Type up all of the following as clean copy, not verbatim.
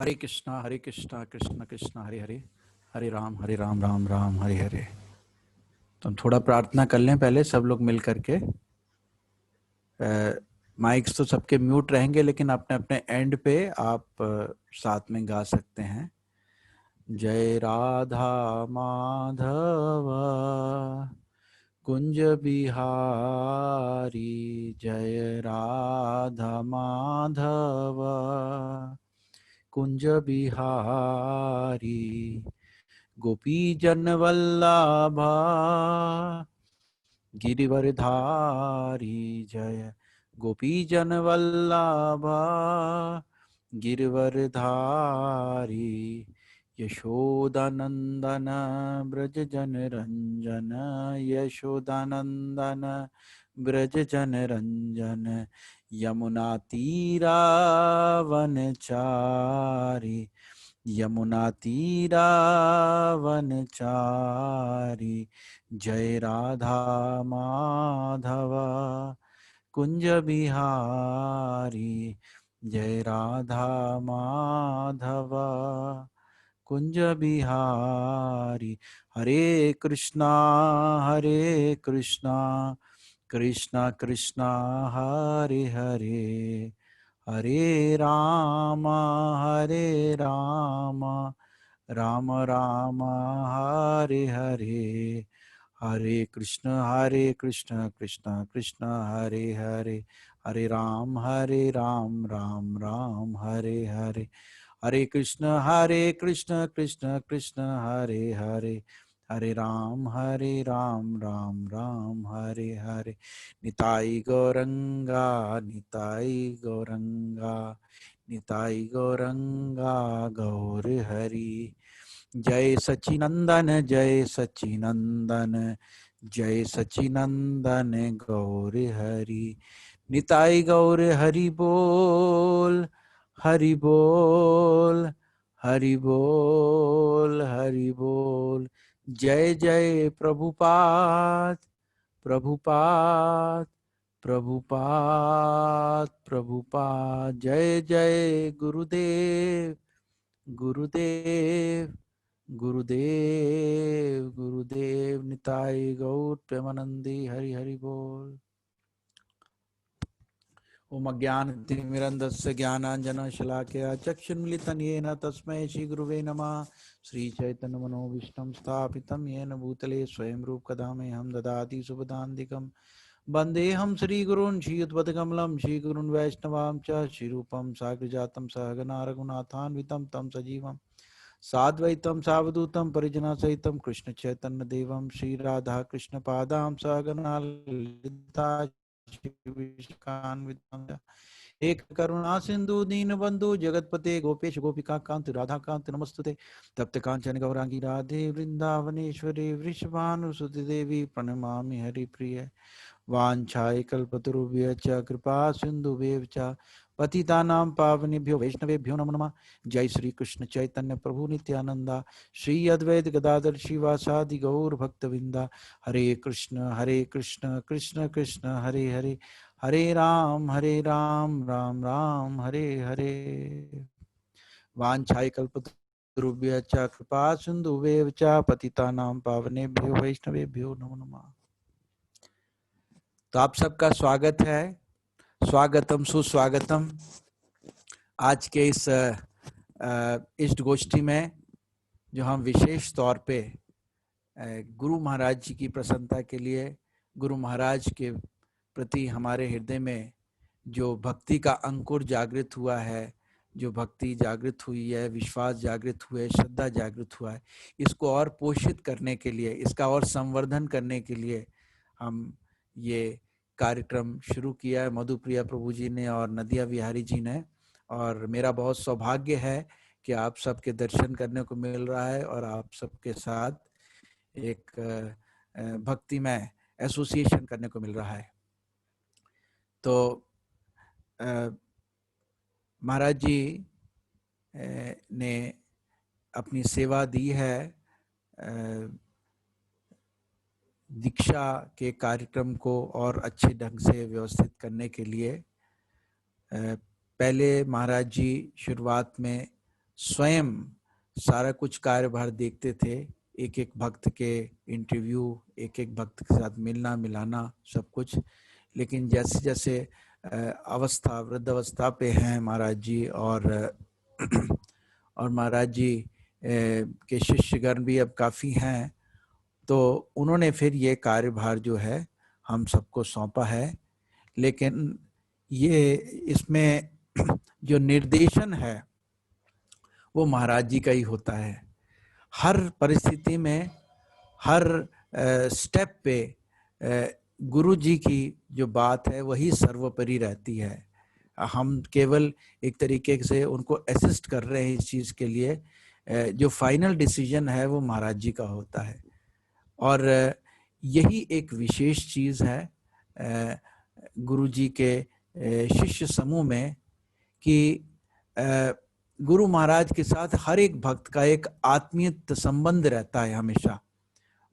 हरे कृष्णा कृष्ण कृष्ण हरे हरे, हरे राम राम राम हरे हरे। तो हम थोड़ा प्रार्थना कर लें पहले सब लोग मिल करके। माइक्स तो सबके म्यूट रहेंगे, लेकिन अपने अपने एंड पे आप साथ में गा सकते हैं। जय राधा माधव कुंज बिहारी, जय राधा माधव कुंज बिहारी, गोपी जन वल्लभा गिरिवरधारी, जय गोपी जन वल्लभा गिरिवरधारी, यशोदानंदन ब्रज जन रंजन, यशोदानंदन ब्रज जन रंजन, यमुना तीरा वनचारी, यमुना तीरा वनचारी, जय राधा माधव कुंज बिहारी, जय राधा माधव कुंज बिहारी। हरे कृष्णा कृष्णा कृष्णा हरे हरे, हरे राम राम राम हरे हरे, हरे कृष्ण कृष्ण कृष्ण हरे हरे, हरे राम राम राम हरे हरे, हरे कृष्ण कृष्ण कृष्ण हरे हरे, हरे राम राम राम हरे हरे। निताई गौरंगा निताई गौरंगा, निताई गौरंगा गौर हरि। जय सचिनंदन जय सचिनंदन, जय सचिनंदन गौर हरि। निताई गौर हरि बोल, हरि बोल, हरि बोल, हरि बोल। जय जय प्रभुपाद प्रभुपाद प्रभुपाद प्रभुपाद, जय जय गुरुदेव गुरुदेव गुरुदेव गुरुदेव। निताई गौर प्रेमानंदी हरि हरि बोल। ओम अज्ञानतिमिरन्धस्य ज्ञानाञ्जनशलाकया चक्षुन्मिलितं येन तस्मै श्रीगुरुवे नमः। श्रीचैतन्यमनोभीष्टं स्थापितं येन भूतले स्वयं रूपकदा मह्यं ददाति शुभदान्तिकं। वन्देऽहं श्रीगुरून् श्रीयुतपदकमलं श्रीगुरून् वैष्णवां च श्रीरूपं साग्रजातं सहगना रघुनाथान्वितं तं सजीवं साद्वैतं सावधूतं परिजनसहितं कृष्णचैतन्यदेवं श्रीराधाकृष्णपादां सहगना ललिता एक करुणा सिंधु दीन बंधु जगतपते गोपेश गोपिका कांत राधा कांत नमस्तुते। तप्त कांचन गौरांगी राधे वृंदावनेश्वरी वृषभानुसुति देवी प्रणमामि हरिप्रिय। वाञ्छाय कल्पतरुभ्यश्च कृपा सिन्धुभ्यः च पतितानां पावनेभ्यो वैष्णवेभ्यो नमो नमः। जय श्री कृष्ण चैतन्य प्रभु नित्यानंदा, श्री अद्वैत गदाधर शिवासादि गौर भक्तविंदा। हरे कृष्ण कृष्ण कृष्ण हरे हरे, हरे राम राम राम हरे हरे। वाञ्छाय कल्पतरुभ्यश्च कृपा सिन्धुभ्यः च पतितानां पावनेभ्यो वैष्णवेभ्यो नमो नमः। तो आप सबका स्वागत है, स्वागतम सुस्वागतम। आज के इस गोष्ठी में जो हम विशेष तौर पे गुरु महाराज जी की प्रसन्नता के लिए, गुरु महाराज के प्रति हमारे हृदय में जो भक्ति का अंकुर जागृत हुआ है, जो भक्ति जागृत हुई है, विश्वास जागृत हुआ है, श्रद्धा जागृत हुआ है, इसको और पोषित करने के लिए, इसका और संवर्धन करने के लिए हम ये कार्यक्रम शुरू किया है, मधुप्रिया प्रभु जी ने और नदिया विहारी जी ने। और मेरा बहुत सौभाग्य है कि आप सबके दर्शन करने को मिल रहा है और आप सबके साथ एक भक्तिमय एसोसिएशन करने को मिल रहा है। तो महाराज जी ने अपनी सेवा दी है दीक्षा के कार्यक्रम को और अच्छे ढंग से व्यवस्थित करने के लिए। पहले महाराज जी शुरुआत में स्वयं सारा कुछ कार्यभार देखते थे, एक एक भक्त के इंटरव्यू, एक एक भक्त के साथ मिलना मिलाना सब कुछ। लेकिन जैसे जैसे अवस्था वृद्ध अवस्था पे हैं महाराज जी, और महाराज जी के शिष्यगण भी अब काफ़ी हैं, तो उन्होंने फिर ये कार्यभार जो है हम सबको सौंपा है। लेकिन ये इसमें जो निर्देशन है वो महाराज जी का ही होता है। हर परिस्थिति में, हर स्टेप पे गुरु जी की जो बात है वही सर्वोपरि रहती है। हम केवल एक तरीके से उनको असिस्ट कर रहे हैं इस चीज़ के लिए, जो फाइनल डिसीजन है वो महाराज जी का होता है। और यही एक विशेष चीज़ है गुरु जी के शिष्य समूह में कि गुरु महाराज के साथ हर एक भक्त का एक आत्मीय संबंध रहता है। हमेशा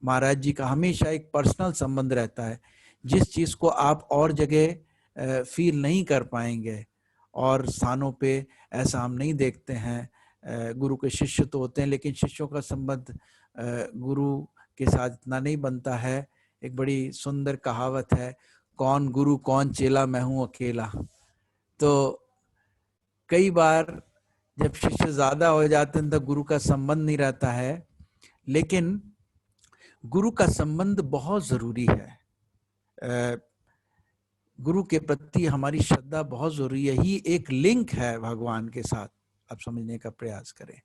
महाराज जी का हमेशा एक पर्सनल संबंध रहता है, जिस चीज़ को आप और जगह फील नहीं कर पाएंगे और स्थानों पे ऐसा हम नहीं देखते हैं। गुरु के शिष्य तो होते हैं, लेकिन शिष्यों का संबंध गुरु के साथ इतना नहीं बनता है। एक बड़ी सुंदर कहावत है, कौन गुरु कौन चेला, मैं हूँ अकेला। तो कई बार जब शिष्य ज्यादा हो जाते हैं तो गुरु का संबंध नहीं रहता है, लेकिन गुरु का संबंध बहुत जरूरी है। गुरु के प्रति हमारी श्रद्धा बहुत जरूरी है, ही एक लिंक है भगवान के साथ, आप समझने का प्रयास करें।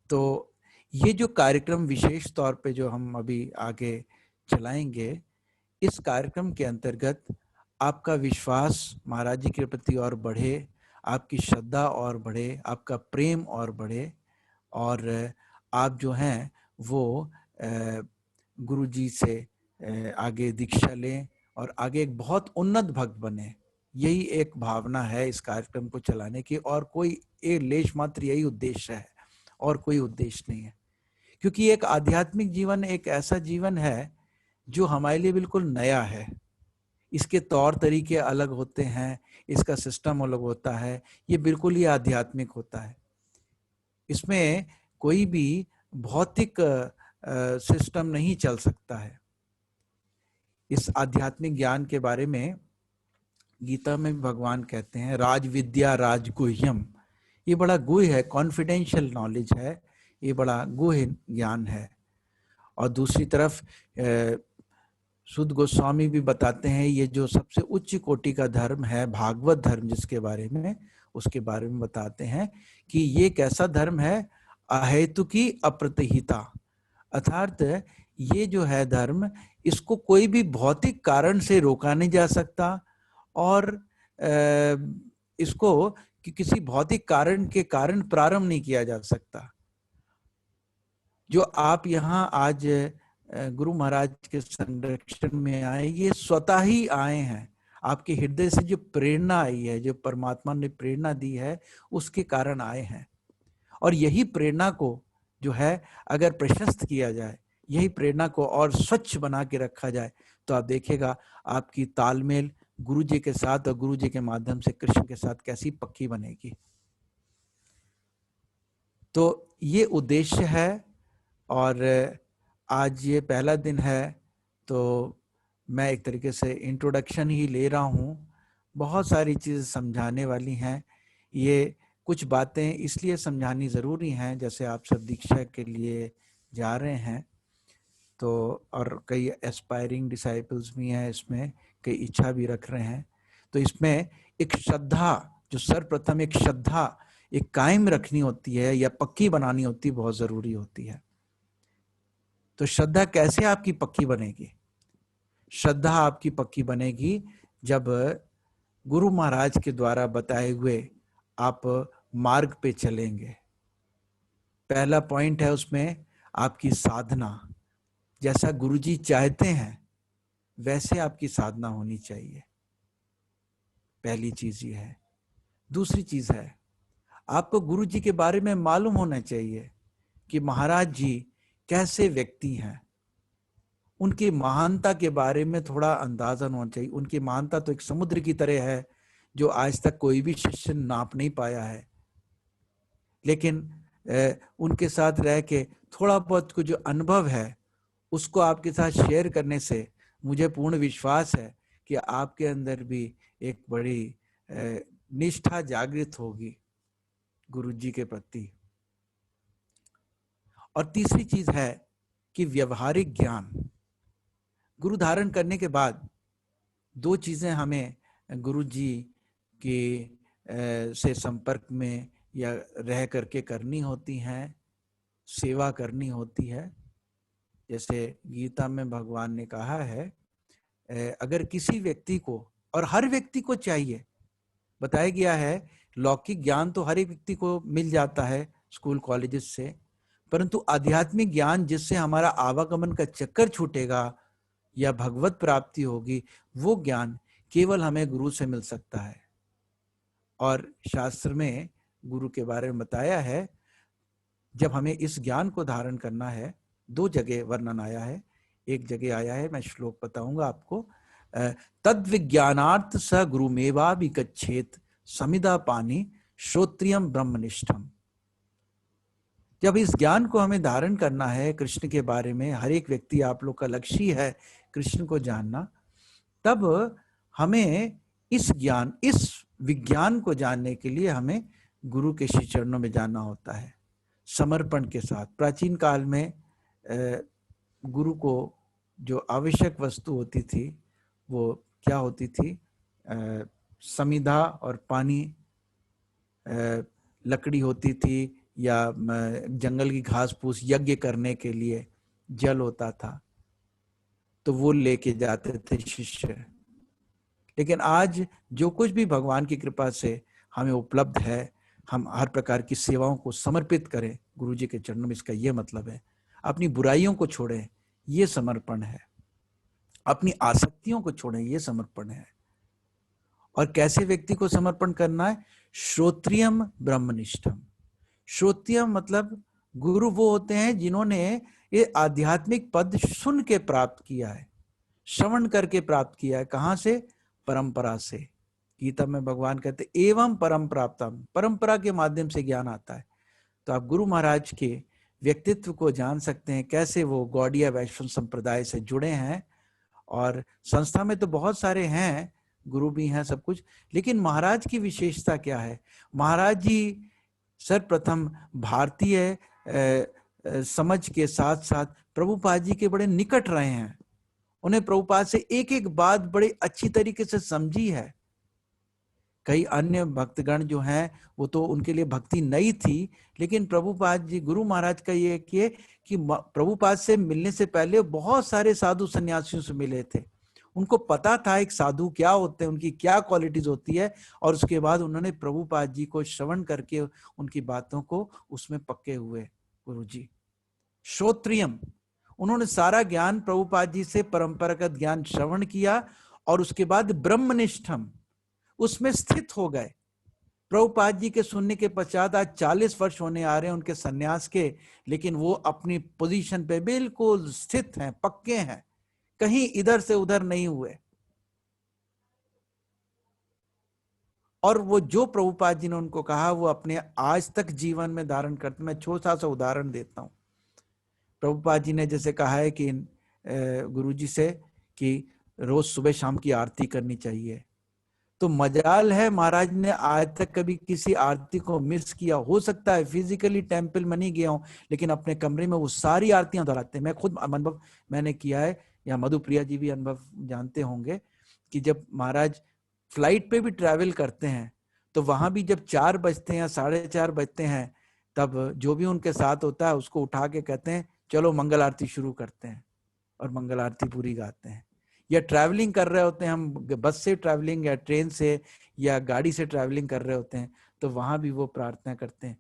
तो ये जो कार्यक्रम विशेष तौर पे जो हम अभी आगे चलाएंगे, इस कार्यक्रम के अंतर्गत आपका विश्वास महाराज जी के प्रति और बढ़े, आपकी श्रद्धा और बढ़े, आपका प्रेम और बढ़े, और आप जो हैं वो गुरु जी से आगे दीक्षा लें और आगे एक बहुत उन्नत भक्त बने। यही एक भावना है इस कार्यक्रम को चलाने की, और कोई एक लेश मात्र यही उद्देश्य है, और कोई उद्देश्य नहीं है। क्योंकि एक आध्यात्मिक जीवन एक ऐसा जीवन है जो हमारे लिए बिल्कुल नया है। इसके तौर तरीके अलग होते हैं, इसका सिस्टम अलग होता है, ये बिल्कुल ही आध्यात्मिक होता है। इसमें कोई भी भौतिक सिस्टम नहीं चल सकता है। इस आध्यात्मिक ज्ञान के बारे में गीता में भगवान कहते हैं, राज विद्या राजगुह्यम। ये बड़ा गुह्य है, कॉन्फिडेंशियल नॉलेज है, ये बड़ा गुह्य ज्ञान है। और दूसरी तरफ शुद्ध गोस्वामी भी बताते हैं, ये जो सबसे उच्च कोटि का धर्म है भागवत धर्म, जिसके बारे में उसके बारे में बताते हैं कि ये एक ऐसा धर्म है अहेतुकी अप्रतिहिता, अर्थात ये जो है धर्म, इसको कोई भी भौतिक कारण से रोका नहीं जा सकता, और इसको कि किसी भौतिक कारण के कारण प्रारंभ नहीं किया जा सकता। जो आप यहाँ आज गुरु महाराज के संरक्षण में आए, ये स्वतः ही आए हैं। आपके हृदय से जो प्रेरणा आई है, जो परमात्मा ने प्रेरणा दी है, उसके कारण आए हैं। और यही प्रेरणा को जो है अगर प्रशस्त किया जाए, यही प्रेरणा को और स्वच्छ बना के रखा जाए, तो आप देखिएगा आपकी तालमेल गुरु जी के साथ और गुरु जी के माध्यम से कृष्ण के साथ कैसी पक्की बनेगी। तो ये उद्देश्य है, और आज ये पहला दिन है, तो मैं एक तरीके से इंट्रोडक्शन ही ले रहा हूँ। बहुत सारी चीज़ें समझाने वाली हैं। ये कुछ बातें इसलिए समझानी ज़रूरी हैं, जैसे आप सब दीक्षा के लिए जा रहे हैं, तो और कई एस्पायरिंग डिसाइपल्स भी हैं इसमें, कई इच्छा भी रख रहे हैं। तो इसमें एक श्रद्धा, जो सर्वप्रथम एक श्रद्धा एक कायम रखनी होती है या पक्की बनानी होती है, बहुत ज़रूरी होती है। तो श्रद्धा कैसे आपकी पक्की बनेगी? श्रद्धा आपकी पक्की बनेगी जब गुरु महाराज के द्वारा बताए हुए आप मार्ग पे चलेंगे। पहला पॉइंट है उसमें आपकी साधना। जैसा गुरुजी चाहते हैं वैसे आपकी साधना होनी चाहिए, पहली चीज ये है। दूसरी चीज है, आपको गुरु जी के बारे में मालूम होना चाहिए कि महाराज जी कैसे व्यक्ति हैं। उनकी महानता के बारे में थोड़ा अंदाजा होना चाहिए। उनकी महानता तो एक समुद्र की तरह है, जो आज तक कोई भी शिष्य नाप नहीं पाया है। लेकिन उनके साथ रह के थोड़ा बहुत कुछ जो अनुभव है उसको आपके साथ शेयर करने से मुझे पूर्ण विश्वास है कि आपके अंदर भी एक बड़ी निष्ठा जागृत होगी गुरु जी के प्रति। और तीसरी चीज है कि व्यवहारिक ज्ञान। गुरु धारण करने के बाद दो चीजें हमें गुरु जी के से संपर्क में या रह करके करनी होती हैं, सेवा करनी होती है। जैसे गीता में भगवान ने कहा है, अगर किसी व्यक्ति को, और हर व्यक्ति को चाहिए, बताया गया है लौकिक ज्ञान तो हर एक व्यक्ति को मिल जाता है स्कूल कॉलेजेस से, परंतु आध्यात्मिक ज्ञान जिससे हमारा आवागमन का चक्कर छूटेगा या भगवत प्राप्ति होगी, वो ज्ञान केवल हमें गुरु से मिल सकता है। और शास्त्र में गुरु के बारे में बताया है, जब हमें इस ज्ञान को धारण करना है, दो जगह वर्णन आया है। एक जगह आया है, मैं श्लोक बताऊंगा आपको, तद विज्ञानार्थ स गुरुमेवा विगच्छेत समिदा पानी श्रोत्रियम ब्रह्मनिष्ठम। जब इस ज्ञान को हमें धारण करना है कृष्ण के बारे में, हर एक व्यक्ति, आप लोग का लक्ष्य है कृष्ण को जानना, तब हमें इस ज्ञान, इस विज्ञान को जानने के लिए हमें गुरु के श्री चरणों में जाना होता है समर्पण के साथ। प्राचीन काल में गुरु को जो आवश्यक वस्तु होती थी वो क्या होती थी? समिधा और पानी, लकड़ी होती थी, या जंगल की घास फूस, यज्ञ करने के लिए जल होता था, तो वो लेके जाते थे शिष्य। लेकिन आज जो कुछ भी भगवान की कृपा से हमें उपलब्ध है, हम हर प्रकार की सेवाओं को समर्पित करें गुरु जी के चरणों में। इसका ये मतलब है अपनी बुराइयों को छोड़ें, ये समर्पण है। अपनी आसक्तियों को छोड़ें, ये समर्पण है। और कैसे व्यक्ति को समर्पण करना है? श्रोत्रियम ब्रह्मनिष्ठम। श्रोत्रियम मतलब गुरु वो होते हैं जिन्होंने ये आध्यात्मिक पद सुन के प्राप्त किया है, श्रवण करके प्राप्त किया है। कहां से? परंपरा से। गीता में भगवान कहते एवं परम प्राप्तम, परंपरा के माध्यम से ज्ञान आता है। तो आप गुरु महाराज के व्यक्तित्व को जान सकते हैं, कैसे वो गौड़िया वैष्णव संप्रदाय से जुड़े हैं। और संस्था में तो बहुत सारे हैं, गुरु भी हैं, सब कुछ, लेकिन महाराज की विशेषता क्या है? महाराज जी सर्वप्रथम भारतीय समझ के साथ साथ प्रभुपाद जी के बड़े निकट रहे हैं। उन्हें प्रभुपाद से एक एक बात बड़ी अच्छी तरीके से समझी है। कई अन्य भक्तगण जो हैं वो तो उनके लिए भक्ति नई थी, लेकिन प्रभुपाद जी, गुरु महाराज का ये किए कि प्रभुपाद से मिलने से पहले बहुत सारे साधु सन्यासियों से मिले थे। उनको पता था एक साधु क्या होते हैं, उनकी क्या क्वालिटीज होती है, और उसके बाद उन्होंने प्रभुपाद जी को श्रवण करके उनकी बातों को उसमें पक्के हुए। गुरु जी श्रोत्रियम, उन्होंने सारा ज्ञान प्रभुपाद जी से परंपरागत ज्ञान श्रवण किया, और उसके बाद ब्रह्मनिष्ठम उसमें स्थित हो गए। प्रभुपाद जी के सुनने के पश्चात आज 40 वर्ष होने आ रहे हैं उनके सन्यास के, लेकिन वो अपनी पोजीशन पे बिल्कुल स्थित हैं, पक्के हैं, कहीं इधर से उधर नहीं हुए। और वो जो प्रभुपाद जी ने उनको कहा वो अपने आज तक जीवन में धारण करते। मैं छोटा सा उदाहरण देता हूं। प्रभुपाद जी ने जैसे कहा है कि गुरु जी से कि रोज सुबह शाम की आरती करनी चाहिए, तो मजाल है महाराज ने आज तक कभी किसी आरती को मिस किया? हो सकता है फिजिकली टेम्पल में नहीं गया हूं, लेकिन अपने कमरे में वो सारी आरतियां दोहराते हैं। मैं खुद अनुभव मैंने किया है, या मधुप्रिया जी भी अनुभव जानते होंगे, कि जब महाराज फ्लाइट पे भी ट्रैवल करते हैं तो वहां भी जब 4 बजते हैं या 4:30 बजते हैं, तब जो भी उनके साथ होता है उसको उठा के कहते हैं चलो मंगल आरती शुरू करते हैं, और मंगल आरती पूरी गाते हैं। या ट्रैवलिंग कर रहे होते हैं, हम बस से ट्रैवलिंग या ट्रेन से या गाड़ी से ट्रैवलिंग कर रहे होते हैं, तो वहां भी वो प्रार्थना करते हैं,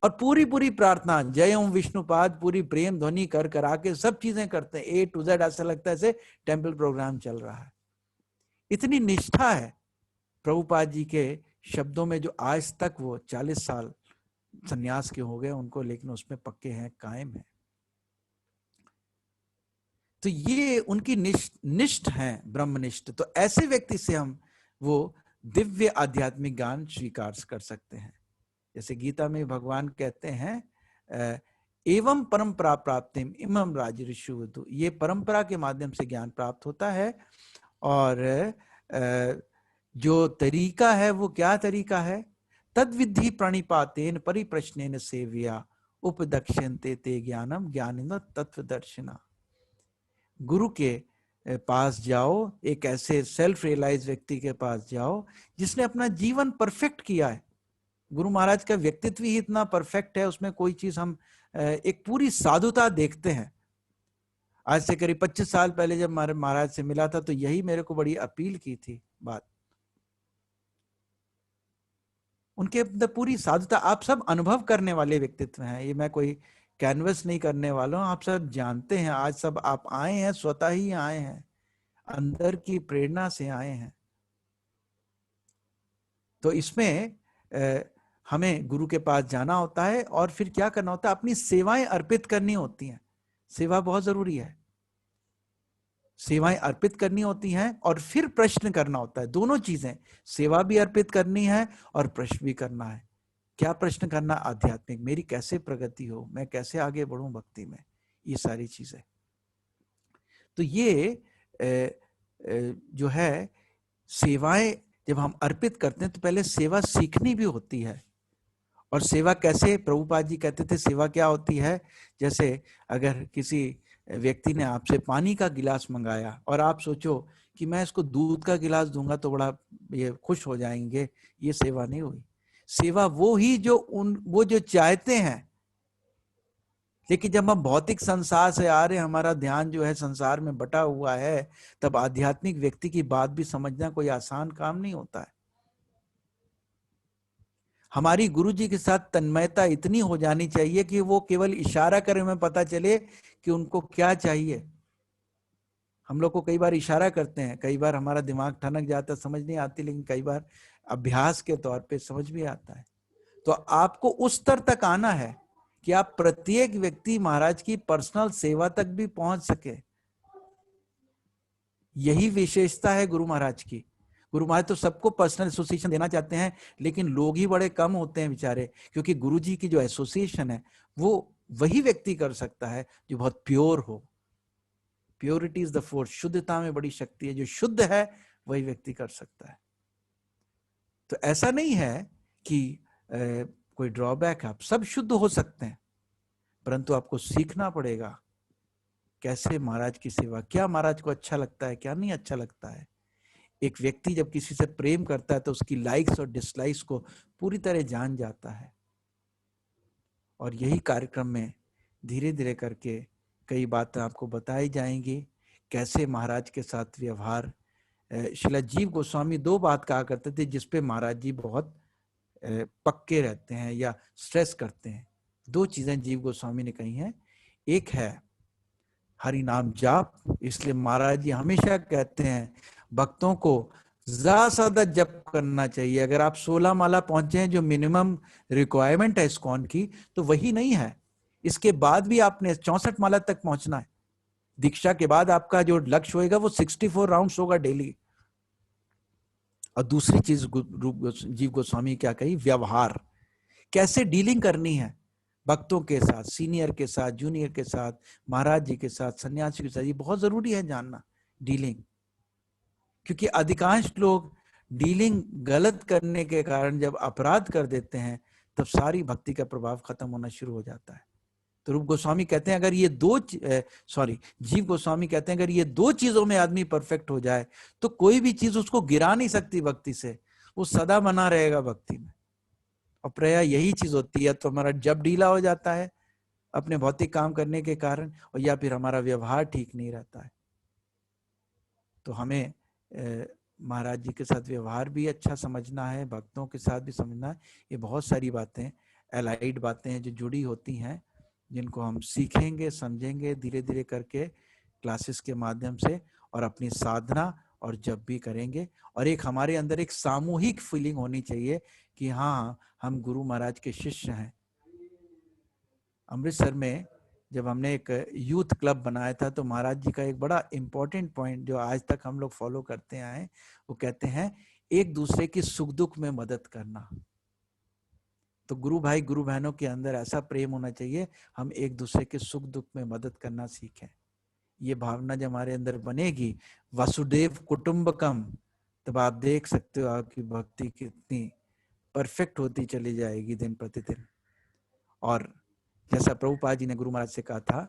और पूरी पूरी प्रार्थना जय ओम विष्णुपाद पूरी प्रेम ध्वनि कर करा के सब चीजें करते हैं, A to Z। ऐसा लगता है ऐसे टेम्पल प्रोग्राम चल रहा है। इतनी निष्ठा है प्रभुपाद जी के शब्दों में, जो आज तक वो 40 साल सन्यास के हो गए उनको, लेकिन उसमें पक्के हैं, कायम है। तो ये उनकी निष्ठ है, ब्रह्मनिष्ठ। तो ऐसे व्यक्ति से हम वो दिव्य आध्यात्मिक ज्ञान स्वीकार कर सकते हैं। जैसे गीता में भगवान कहते हैं एवं परंपरा प्राप्तिम इमम राजऋषिवधु, ये परंपरा के माध्यम से ज्ञान प्राप्त होता है। और जो तरीका है वो क्या तरीका है? तद विधि प्रणिपातेन परिप्रश्नेन सेव्या उपदक्षन्ते ते ज्ञानम ज्ञानिनो तत्वदर्शिना। गुरु के पास जाओ, एक ऐसे सेल्फ रियलाइज व्यक्ति के पास जाओ जिसने अपना जीवन परफेक्ट किया है। गुरु महाराज का व्यक्तित्व ही इतना परफेक्ट है, उसमें कोई चीज हम एक पूरी साधुता देखते हैं। आज से करीब 25 साल पहले जब महाराज से मिला था तो यही मेरे को बड़ी अपील की थी बात। उनके अंदर पूरी साधुता, आप सब अनुभव करने वाले व्यक्तित्व हैं, ये मैं कोई कैनवस नहीं करने वाला हूं, आप सब जानते हैं। आज सब आप आए हैं, स्वतः ही आए हैं, अंदर की प्रेरणा से आए हैं। तो इसमें हमें गुरु के पास जाना होता है और फिर क्या करना होता है? अपनी सेवाएं अर्पित करनी होती हैं। सेवा बहुत जरूरी है, सेवाएं अर्पित करनी होती हैं और फिर प्रश्न करना होता है। दोनों चीजें, सेवा भी अर्पित करनी है और प्रश्न भी करना है। क्या प्रश्न करना? आध्यात्मिक, मेरी कैसे प्रगति हो, मैं कैसे आगे बढ़ूं भक्ति में, ये सारी चीजें। तो ये जो है सेवाएं जब हम अर्पित करते हैं तो पहले सेवा सीखनी भी होती है। और सेवा कैसे? प्रभुपाद जी कहते थे सेवा क्या होती है? जैसे अगर किसी व्यक्ति ने आपसे पानी का गिलास मंगाया और आप सोचो कि मैं इसको दूध का गिलास दूंगा तो बड़ा ये खुश हो जाएंगे, ये सेवा नहीं हुई। सेवा वो ही जो वो जो चाहते हैं। लेकिन जब हम भौतिक संसार से आ रहे हैं, हमारा ध्यान जो है संसार में बटा हुआ है, तब आध्यात्मिक व्यक्ति की बात भी समझना कोई आसान काम नहीं होता है। हमारी गुरु जी के साथ तन्मयता इतनी हो जानी चाहिए कि वो केवल इशारा करें, हमें पता चले कि उनको क्या चाहिए। हम लोग को कई बार इशारा करते हैं, कई बार हमारा दिमाग ठनक जाता है, समझ नहीं आती, लेकिन कई बार अभ्यास के तौर पे समझ भी आता है। तो आपको उस स्तर तक आना है कि आप प्रत्येक व्यक्ति महाराज की पर्सनल सेवा तक भी पहुंच सके। यही विशेषता है गुरु महाराज की। गुरु महाराज तो सबको पर्सनल एसोसिएशन देना चाहते हैं, लेकिन लोग ही बड़े कम होते हैं बेचारे, क्योंकि गुरु जी की जो एसोसिएशन है वो वही व्यक्ति कर सकता है जो बहुत प्योर हो। प्योरिटी इज द फोर्स, शुद्धता में बड़ी शक्ति है। जो शुद्ध है वही व्यक्ति कर सकता है। तो ऐसा नहीं है कि कोई ड्रॉबैक है, आप सब शुद्ध हो सकते हैं, परंतु आपको सीखना पड़ेगा कैसे महाराज की सेवा, क्या महाराज को अच्छा लगता है, क्या नहीं अच्छा लगता है। एक व्यक्ति जब किसी से प्रेम करता है तो उसकी लाइक्स और डिसलाइक्स को पूरी तरह जान जाता है। और यही कार्यक्रम में धीरे धीरे करके कई बातें आपको बताई जाएंगी, कैसे महाराज के साथ व्यवहार। श्रील जीव गोस्वामी दो बात कहा करते थे जिसपे महाराज जी बहुत पक्के रहते हैं या स्ट्रेस करते हैं। दो चीजें जीव गोस्वामी ने कही हैं। एक है हरि नाम जाप, इसलिए महाराज जी हमेशा कहते हैं भक्तों को ज्यादा से ज्यादा जप करना चाहिए। अगर आप 16 माला पहुंचे हैं जो मिनिमम रिक्वायरमेंट है इस्कॉन की, तो वही नहीं है, इसके बाद भी आपने 64 माला तक पहुंचना है। दीक्षा के बाद आपका जो लक्ष्य होगा वो 64 राउंड्स होगा डेली। और दूसरी चीज जीव गोस्वामी क्या कही? व्यवहार, कैसे डीलिंग करनी है भक्तों के साथ, सीनियर के साथ, जूनियर के साथ, महाराज जी के साथ, सन्यासी के साथ। ये बहुत जरूरी है जानना डीलिंग, क्योंकि अधिकांश लोग डीलिंग गलत करने के कारण जब अपराध कर देते हैं तब सारी भक्ति का प्रभाव खत्म होना शुरू हो जाता है। तो रूप गोस्वामी कहते हैं अगर ये जीव गोस्वामी कहते हैं अगर ये दो चीजों में आदमी परफेक्ट हो जाए तो कोई भी चीज उसको गिरा नहीं सकती भक्ति से, वो सदा बना रहेगा भक्ति में। और प्राय यही चीज होती है, तो हमारा जब ढीला हो जाता है अपने भौतिक काम करने के कारण, और या फिर हमारा व्यवहार ठीक नहीं रहता है। तो हमें महाराज जी के साथ व्यवहार भी अच्छा समझना है, भक्तों के साथ भी समझना है। ये बहुत सारी बातें, एलाइड बातें हैं जो जुड़ी होती हैं, जिनको हम सीखेंगे, समझेंगे धीरे धीरे करके क्लासेस के माध्यम से, और अपनी साधना और जब भी करेंगे। और एक हमारे अंदर एक सामूहिक फीलिंग होनी चाहिए कि हाँ हम गुरु महाराज के शिष्य हैं। अमृतसर में जब हमने एक यूथ क्लब बनाया था तो महाराज जी का एक बड़ा इंपॉर्टेंट पॉइंट जो आज तक हम लोग फॉलो करते आए, वो कहते हैं एक दूसरे की सुख दुख में मदद करना। तो गुरु भाई गुरु बहनों के अंदर ऐसा प्रेम होना चाहिए, हम एक दूसरे के सुख दुख में मदद करना सीखें। ये भावना जब हमारे अंदर बनेगी, वसुदेव कुटुंबकम, तब आप देख सकते हो आपकी भक्ति कितनी परफेक्ट होती चली जाएगी दिन प्रतिदिन। और जैसा प्रभुपाद जी ने गुरु महाराज से कहा था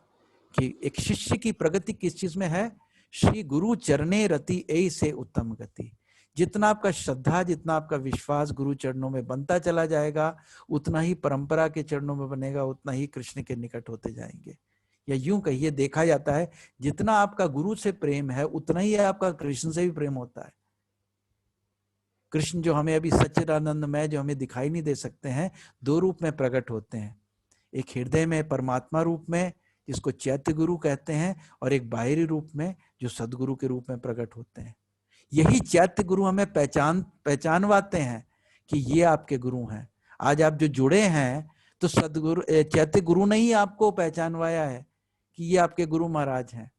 कि एक शिष्य की प्रगति किस चीज में है, श्री गुरु चरणे रति ऐ से उत्तम गति। जितना आपका श्रद्धा, जितना आपका विश्वास गुरु चरणों में बनता चला जाएगा, उतना ही परंपरा के चरणों में बनेगा, उतना ही कृष्ण के निकट होते जाएंगे। या यूं कहिए, देखा जाता है जितना आपका गुरु से प्रेम है उतना ही आपका कृष्ण से भी प्रेम होता है। कृष्ण जो हमें अभी सच्चिदानंदमय जो हमें दिखाई नहीं दे सकते हैं, दो रूप में प्रकट होते हैं। एक हृदय में परमात्मा रूप में जिसको चैत्य गुरु कहते हैं, और एक बाहरी रूप में जो सदगुरु के रूप में प्रकट होते हैं। यही चैत्य गुरु हमें पहचानवाते हैं कि ये आपके गुरु हैं। आज आप जो जुड़े हैं तो सदगुरु चैत्य गुरु ने ही आपको पहचानवाया है कि ये आपके गुरु महाराज हैं।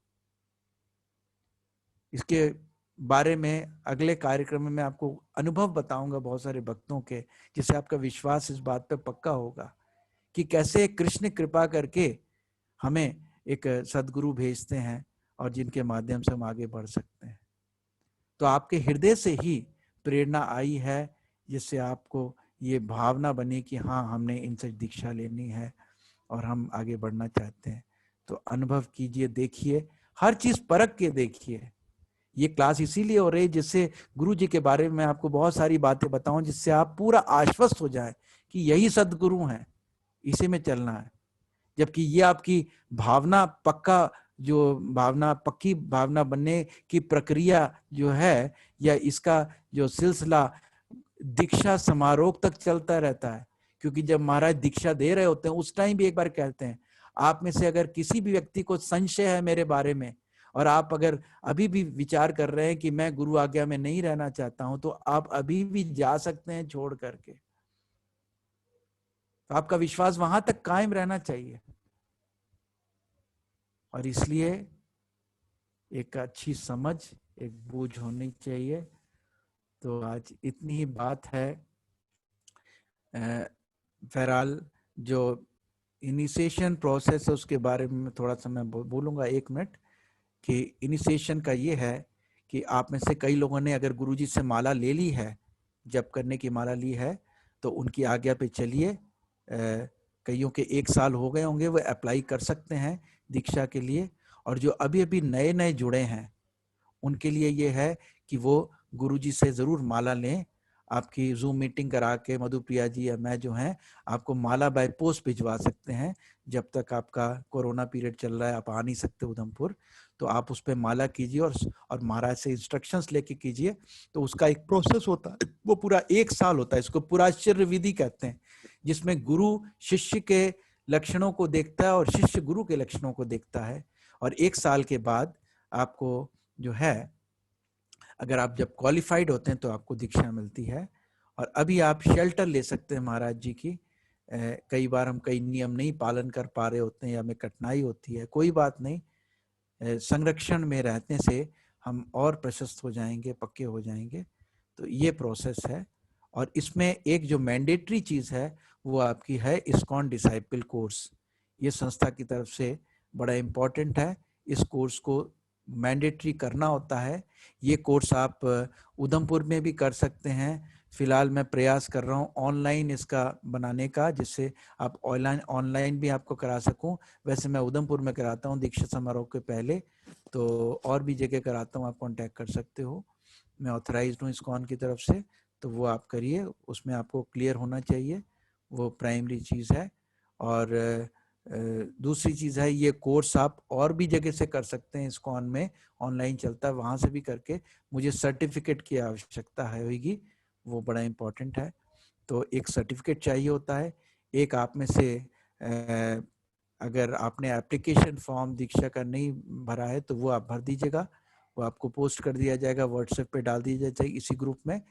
इसके बारे में अगले कार्यक्रम में मैं आपको अनुभव बताऊंगा बहुत सारे भक्तों के, जिससे आपका विश्वास इस बात पे पक्का होगा कि कैसे कृष्ण कृपा करके हमें एक सदगुरु भेजते हैं और जिनके माध्यम से हम आगे बढ़ सकते हैं। तो आपके हृदय से ही प्रेरणा आई है, जिससे आपको ये भावना बनी कि हाँ, हमने इनसे दीक्षा लेनी है और हम आगे बढ़ना चाहते हैं। तो अनुभव कीजिए, देखिए, हर चीज परख के देखिए। ये क्लास इसीलिए हो रही है जिससे गुरु जी के बारे में आपको बहुत सारी बातें बताऊं, जिससे आप पूरा आश्वस्त हो जाए कि यही सदगुरु हैं, इसी में चलना है। जबकि ये आपकी भावना पक्की भावना बनने की प्रक्रिया जो है, या इसका जो सिलसिला दीक्षा समारोह तक चलता रहता है। क्योंकि जब महाराज दीक्षा दे रहे होते हैं उस टाइम भी एक बार कहते हैं, आप में से अगर किसी भी व्यक्ति को संशय है मेरे बारे में, और आप अगर अभी भी विचार कर रहे हैं कि मैं गुरु आज्ञा में नहीं रहना चाहता हूं, तो आप अभी भी जा सकते हैं छोड़ करके। तो आपका विश्वास वहां तक कायम रहना चाहिए। और इसलिए एक अच्छी समझ, एक बूझ होनी चाहिए। तो आज इतनी ही बात है। बहरहाल जो इनिशिएशन प्रोसेस है उसके बारे में थोड़ा सा मैं बोलूँगा 1 मिनट, कि इनिशिएशन का ये है कि आप में से कई लोगों ने अगर गुरुजी से माला ले ली है, जप करने की माला ली है, तो उनकी आज्ञा पे चलिए। कईयों के 1 साल हो गए होंगे, वो अप्लाई कर सकते हैं दीक्षा के लिए। और जो अभी अभी नए नए जुड़े हैं उनके लिए ये है कि वो गुरुजी से ज़रूर माला लें। आपकी जूम मीटिंग करा के मधुप्रिया जी या मैं जो हैं आपको माला बाय पोस्ट भिजवा सकते हैं। जब तक आपका कोरोना पीरियड चल रहा है, आप आ नहीं सकते उधमपुर, तो आप उस पर माला कीजिए और महाराज से इंस्ट्रक्शंस लेके कीजिए। तो उसका एक प्रोसेस होता है, वो पूरा 1 साल होता है। इसको पुराश्चर्य विधि कहते हैं, जिसमें गुरु शिष्य के लक्षणों को देखता है और शिष्य गुरु के लक्षणों को देखता है। और 1 साल के बाद आपको जो है, अगर आप जब क्वालिफाइड होते हैं तो आपको दीक्षा मिलती है। और अभी आप शेल्टर ले सकते हैं महाराज जी की। कई बार हम कई नियम नहीं पालन कर पा रहे होते हैं या हमें कठिनाई होती है, कोई बात नहीं, संरक्षण में रहने से हम और प्रशस्त हो जाएंगे, पक्के हो जाएंगे। तो ये प्रोसेस है। और इसमें एक जो मैंडेटरी चीज़ है वो आपकी है इस्कॉन डिसाइपल कोर्स। ये संस्था की तरफ से बड़ा इम्पोर्टेंट है, इस कोर्स को मैंडेटरी करना होता है। ये कोर्स आप उधमपुर में भी कर सकते हैं। फिलहाल मैं प्रयास कर रहा हूँ ऑनलाइन इसका बनाने का, जिससे आप ऑनलाइन भी आपको करा सकूं। वैसे मैं उधमपुर में कराता हूँ दीक्षा समारोह के पहले, तो और भी जगह कराता हूँ, आप कांटेक्ट कर सकते हो। मैं ऑथराइज्ड हूँ इस्कॉन की तरफ से, तो वो आप करिए। उसमें आपको क्लियर होना चाहिए, वो प्राइमरी चीज़ है। और दूसरी चीज़ है, ये कोर्स आप और भी जगह से कर सकते हैं। इस्कॉन में ऑनलाइन चलता है, वहाँ से भी करके मुझे सर्टिफिकेट की आवश्यकता होगी, वो बड़ा इम्पोर्टेंट है। तो एक सर्टिफिकेट चाहिए होता है। एक आप में से अगर आपने एप्लीकेशन फॉर्म दीक्षा का नहीं भरा है तो वो आप भर दीजिएगा, वो आपको पोस्ट कर दिया जाएगा, व्हाट्सएप पे डाल दिया जाएगा इसी ग्रुप में।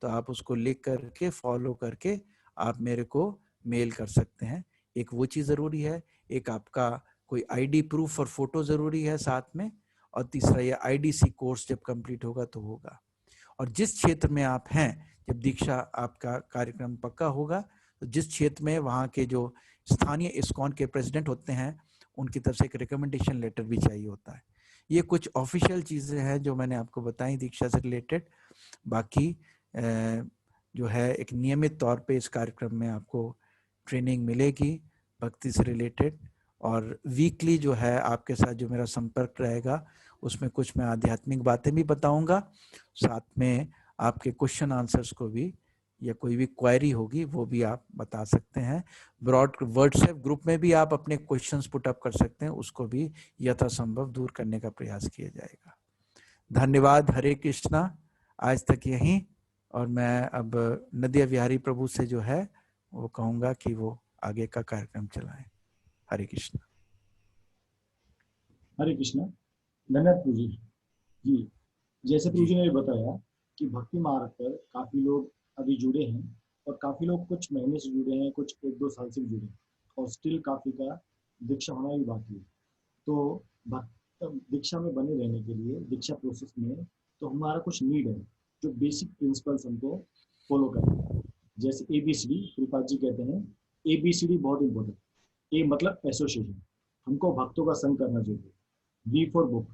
तो आप उसको लिख करके फॉलो करके आप मेरे को मेल कर सकते हैं। एक वो चीज़ ज़रूरी है, एक आपका कोई आईडी प्रूफ और फोटो ज़रूरी है साथ में, और तीसरा ये आईडीसी कोर्स जब कंप्लीट होगा तो होगा। और जिस क्षेत्र में आप हैं, जब दीक्षा आपका कार्यक्रम पक्का होगा जिस क्षेत्र में वहाँ के जो स्थानीय इस्कॉन के प्रेसिडेंट होते हैं उनकी तरफ से एक रिकमेंडेशन लेटर भी चाहिए होता है। ये कुछ ऑफिशियल चीज़ें हैं जो मैंने आपको बताई दीक्षा से रिलेटेड। बाकी जो है एक नियमित तौर पे इस कार्यक्रम में आपको ट्रेनिंग मिलेगी भक्ति से रिलेटेड, और वीकली जो है आपके साथ जो मेरा संपर्क रहेगा उसमें कुछ मैं आध्यात्मिक बातें भी बताऊंगा, साथ में आपके क्वेश्चन आंसर्स को भी, या कोई भी क्वेरी होगी वो भी आप बता सकते हैं। ब्रॉड व्हाट्सएप ग्रुप में भी आप अपने क्वेश्चंस पुट अप कर सकते हैं, उसको भी यथासंभव दूर करने का प्रयास किया जाएगा। धन्यवाद। हरे कृष्णा। आज तक यहीं, और मैं अब नदिया विहारी प्रभु से जो है वो कहूंगा कि वो आगे का कार्यक्रम चलाएं। हरे कृष्णा। हरे कृष्णा। धन्यवाद प्रभु जी। जी, जैसे प्रभु जी ने बताया कि भक्ति मार्ग पर काफी लोग अभी जुड़े हैं, और काफी लोग कुछ महीने से जुड़े हैं, कुछ 1-2 साल से जुड़े हैं, और स्टिल काफी का दीक्षा होना भी बाकी है। तो दीक्षा में बने रहने के लिए, दीक्षा प्रोसेस में, तो हमारा कुछ नीड है, जो बेसिक प्रिंसिपल्स हमको फॉलो करना है। जैसे ABCD, प्रभुपाद जी कहते हैं ABCD बहुत इंपॉर्टेंट। ए मतलब एसोसिएशन, हमको भक्तों का संग करना जरूरी है। B फॉर बुक,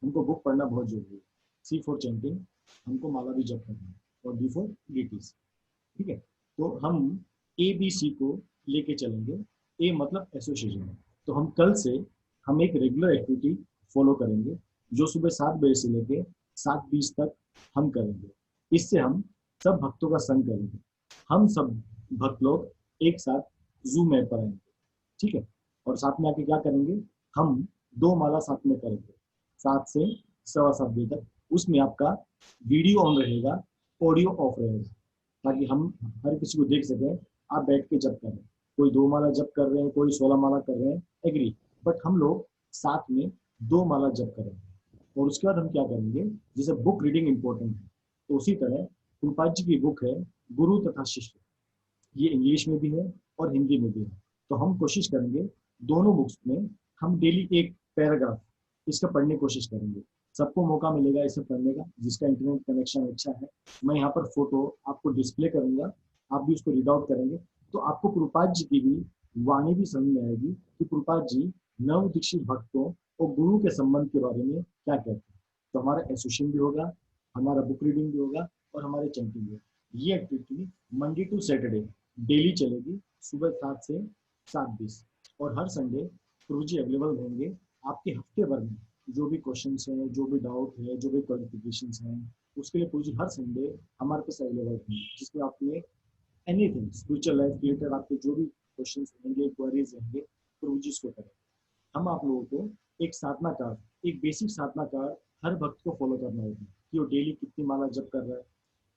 हमको बुक पढ़ना बहुत जरूरी है। C फॉर चैंटिंग, हमको माला भी जप करना है। और D फॉर डिटीज। ठीक है, तो हम ABC को लेके चलेंगे। ए मतलब एसोसिएशन। तो हम कल से हम एक रेगुलर एक्टिविटी फॉलो करेंगे, जो सुबह 7 बजे से लेके 7:20 तक हम करेंगे। इससे हम सब भक्तों का संग करेंगे। हम सब भक्त लोग एक साथ जूम ऐप पर आएंगे। ठीक है, और साथ में आके क्या करेंगे, हम 2 माला साथ में करेंगे 7 से 7:15 बजे तक। उसमें आपका वीडियो ऑन रहेगा, ऑडियो ऑफ रहेगा, ताकि हम हर किसी को देख सकें आप बैठ के जप करें। कोई 2 माला जप कर रहे हैं, कोई 16 माला कर रहे हैं, एग्री, बट हम लोग साथ में 2 माला जप करेंगे। और उसके बाद हम क्या करेंगे, जैसे बुक रीडिंग इंपॉर्टेंट है, तो उसी तरह प्रभुपाद जी की बुक है गुरु तथा शिष्य, ये इंग्लिश में भी है और हिंदी में भी है। तो हम कोशिश करेंगे दोनों बुक्स में हम डेली एक पैराग्राफ इसका पढ़ने की कोशिश करेंगे। सबको मौका मिलेगा इसे पढ़ने का, जिसका इंटरनेट कनेक्शन अच्छा है। मैं यहाँ पर फोटो आपको डिस्प्ले करूंगा, आप भी उसको रीड आउट करेंगे, तो आपको प्रभुपाद जी की भी वाणी भी समझ में आएगी कि प्रभुपाद जी नव दीक्षित भक्तों और गुरु के संबंध के बारे में क्या कहते हैं। तो हमारा एसोसिएशन भी होगा, हमारा बुक रीडिंग भी होगा, और हमारे चैंटिंग भी होगा। ये activity Monday to Saturday daily चलेगी, सुबह 7 से 7:20। और हर संडे प्रभु जी अवेलेबल रहेंगे आपके हफ्ते भर में। जो भी क्वेश्चन है, जो भी डाउट है, जो भी क्वालिफिकेशन है, उसके लिए प्रभु जी हर संडे हमारे पास अवेलेबल रहेंगे, जिसमें आपने एनीथिंग स्पिरिचुअल लाइफ रिलेटेड आपके जो भी क्वेश्चन रहेंगे, क्वेरीज रहेंगे, प्रभु जी इसको करें। हम आप लोगों को एक साधना कार्ड, एक बेसिक साधना कार्ड हर भक्त को फॉलो करना होगा, कि वो डेली कितनी माला जप कर रहा है,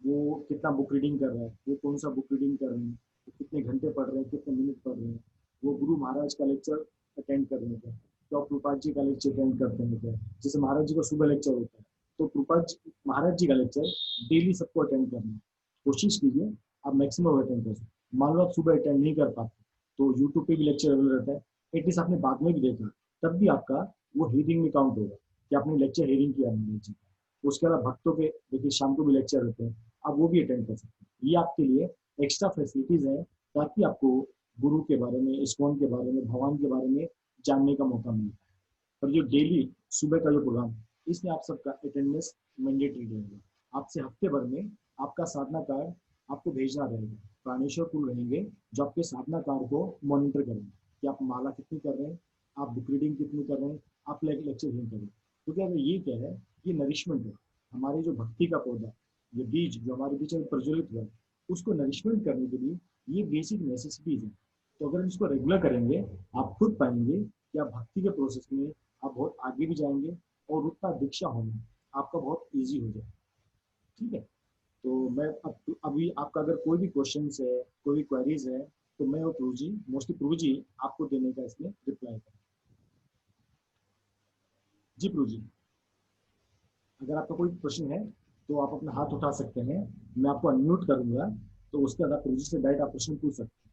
वो कितना बुक रीडिंग कर रहा है, वो कौन सा बुक रीडिंग कर रहे हैं, वो कितने घंटे पढ़ रहे हैं, कितने मिनट पढ़ रहे हैं, वो गुरु महाराज का लेक्चर अटेंड कर रहे हैं क्या, तो प्रभुपाद जी का लेक्चर अटेंड करते हैं क्या। जैसे महाराज जी का सुबह लेक्चर होता है, तो प्रभुपाद जी महाराज जी का लेक्चर डेली सबको अटेंड करना है। कोशिश कीजिए आप मैक्सिमम अटेंड कर सकते। मान लो आप सुबह अटेंड नहीं कर पाते, तो यूट्यूब पे भी लेक्चर अवेलेबल रहता है, एटलीस्ट आपने बाद में भी देखा, तब भी आपका वो हीरिंग में काउंट होगा कि आपने लेक्चर हीरिंग किया महाराज जी का। उसके अलावा भक्तों के देखिए शाम को भी लेक्चर होते हैं, आप वो भी अटेंड कर सकते हैं। ये आपके लिए एक्स्ट्रा फैसिलिटीज है, ताकि आपको गुरु के बारे में, इस्कॉन के बारे में, भगवान के बारे में जानने का मौका मिलता है। और जो डेली सुबह का जो प्रोग्राम, इसमें आप सबका अटेंडेंस मैंडेटरी रहेगा। आपसे हफ्ते भर में आपका साधना कार्ड आपको भेजना रहेगा। प्राणेश्वर कुल रहेंगे जो आपके साधना कार्ड को मॉनिटर करेंगे कि आप माला कितनी कर रहे हैं, आप बुक रीडिंग कितनी कर रहे हैं, आप लेक्चर नहीं कर रहे हैं। तो क्या ये क्या है, ये नरिशमेंट है। हमारी जो भक्ति का पौधा, ये बीज जो हमारे बीच में प्रज्वलित हुआ है, उसको नरिशमेंट करने के लिए ये बेसिक नेसेसिटीज है। तो अगर इसको रेगुलर करेंगे, आप खुद पाएंगे कि आप भक्ति के प्रोसेस में आप बहुत आगे भी जाएंगे, और उतना दीक्षा होना आपका बहुत ईजी हो जाए। ठीक है, तो मैं अभी आपका अगर कोई भी क्वेश्चन है, कोई भी क्वेरीज है, तो मैं और प्रभु जी, मोस्टली प्रभु जी आपको देने का इसमें रिप्लाई करें। जी प्रभु जी, अगर आपका कोई क्वेश्चन है तो आप अपना हाथ उठा सकते हैं, मैं आपको अनम्यूट करूंगा, तो उसके बाद आप प्रभु जी से डायरेक्ट आप क्वेश्चन पूछ सकते हैं।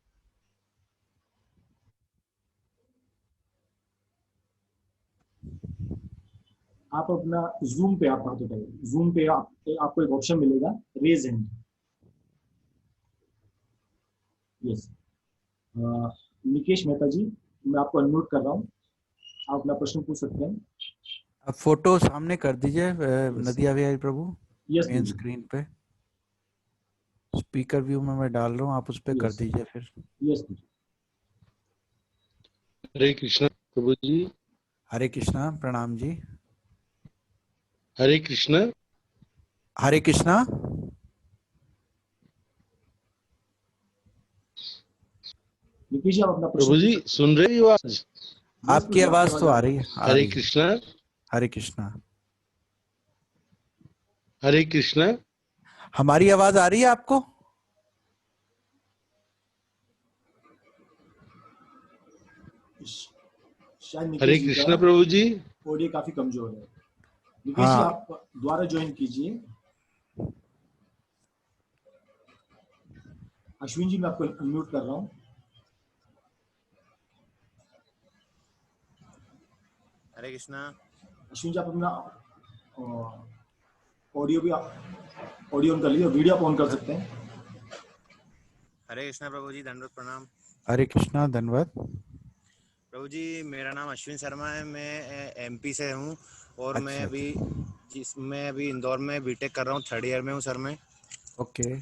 आप अपना जूम पे आप हाथ उठाइए, जूम पे आपको एक ऑप्शन मिलेगा raise hand. Yes, Nikesh Mehta ji, मैं आपको अनम्यूट कर रहा हूँ, आप अपना प्रश्न पूछ सकते हैं। अब फोटो सामने कर दीजिए यस नदिया बिहारी प्रभु, यस मेन प्रभु, स्क्रीन पे स्पीकर व्यू में मैं डाल रहा हूँ, आप उस पर कर यस दीजिए फिर। यस प्रभु। हरे कृष्णा प्रभु जी। हरे कृष्णा, प्रणाम जी। हरे कृष्णा। हरे कृष्णा। निकेश जी, आप अपना प्रश्न प्रभु पूछ जी सकते सुन रही हो आज? हैं। यस आपकी प्रभु, आपकी आवाज तो आवाज आ आ रही रही है, आ हरे रही है। कृष्णा। हरे कृष्णा। हरे कृष्णा। हमारी आवाज आ रही है आपको? है। शायद हरे निकेश जी का कृष्णा प्रभु जी। ऑडियो काफी कमजोर है। निकेश जी, हाँ, आप दोबारा ज्वाइन कीजिए। अश्विन जी, मैं आपको अनम्यूट कर रहा हूँ। हरे कृष्णा। अश्विन जी, आप अपना ऑडियो भी ऑडियो ऑन कर लीजिए, वीडियो आप ऑन कर सकते हैं। हरे कृष्णा प्रभु जी, दंडवत प्रणाम। हरे कृष्णा, धन्यवाद। प्रभु जी, मेरा नाम अश्विन शर्मा है, मैं एमपी से हूँ और मैं अच्छा अभी अच्छा, इंदौर में बीटेक कर रहा हूँ, 3rd ईयर में हूँ सर मैं। ओके,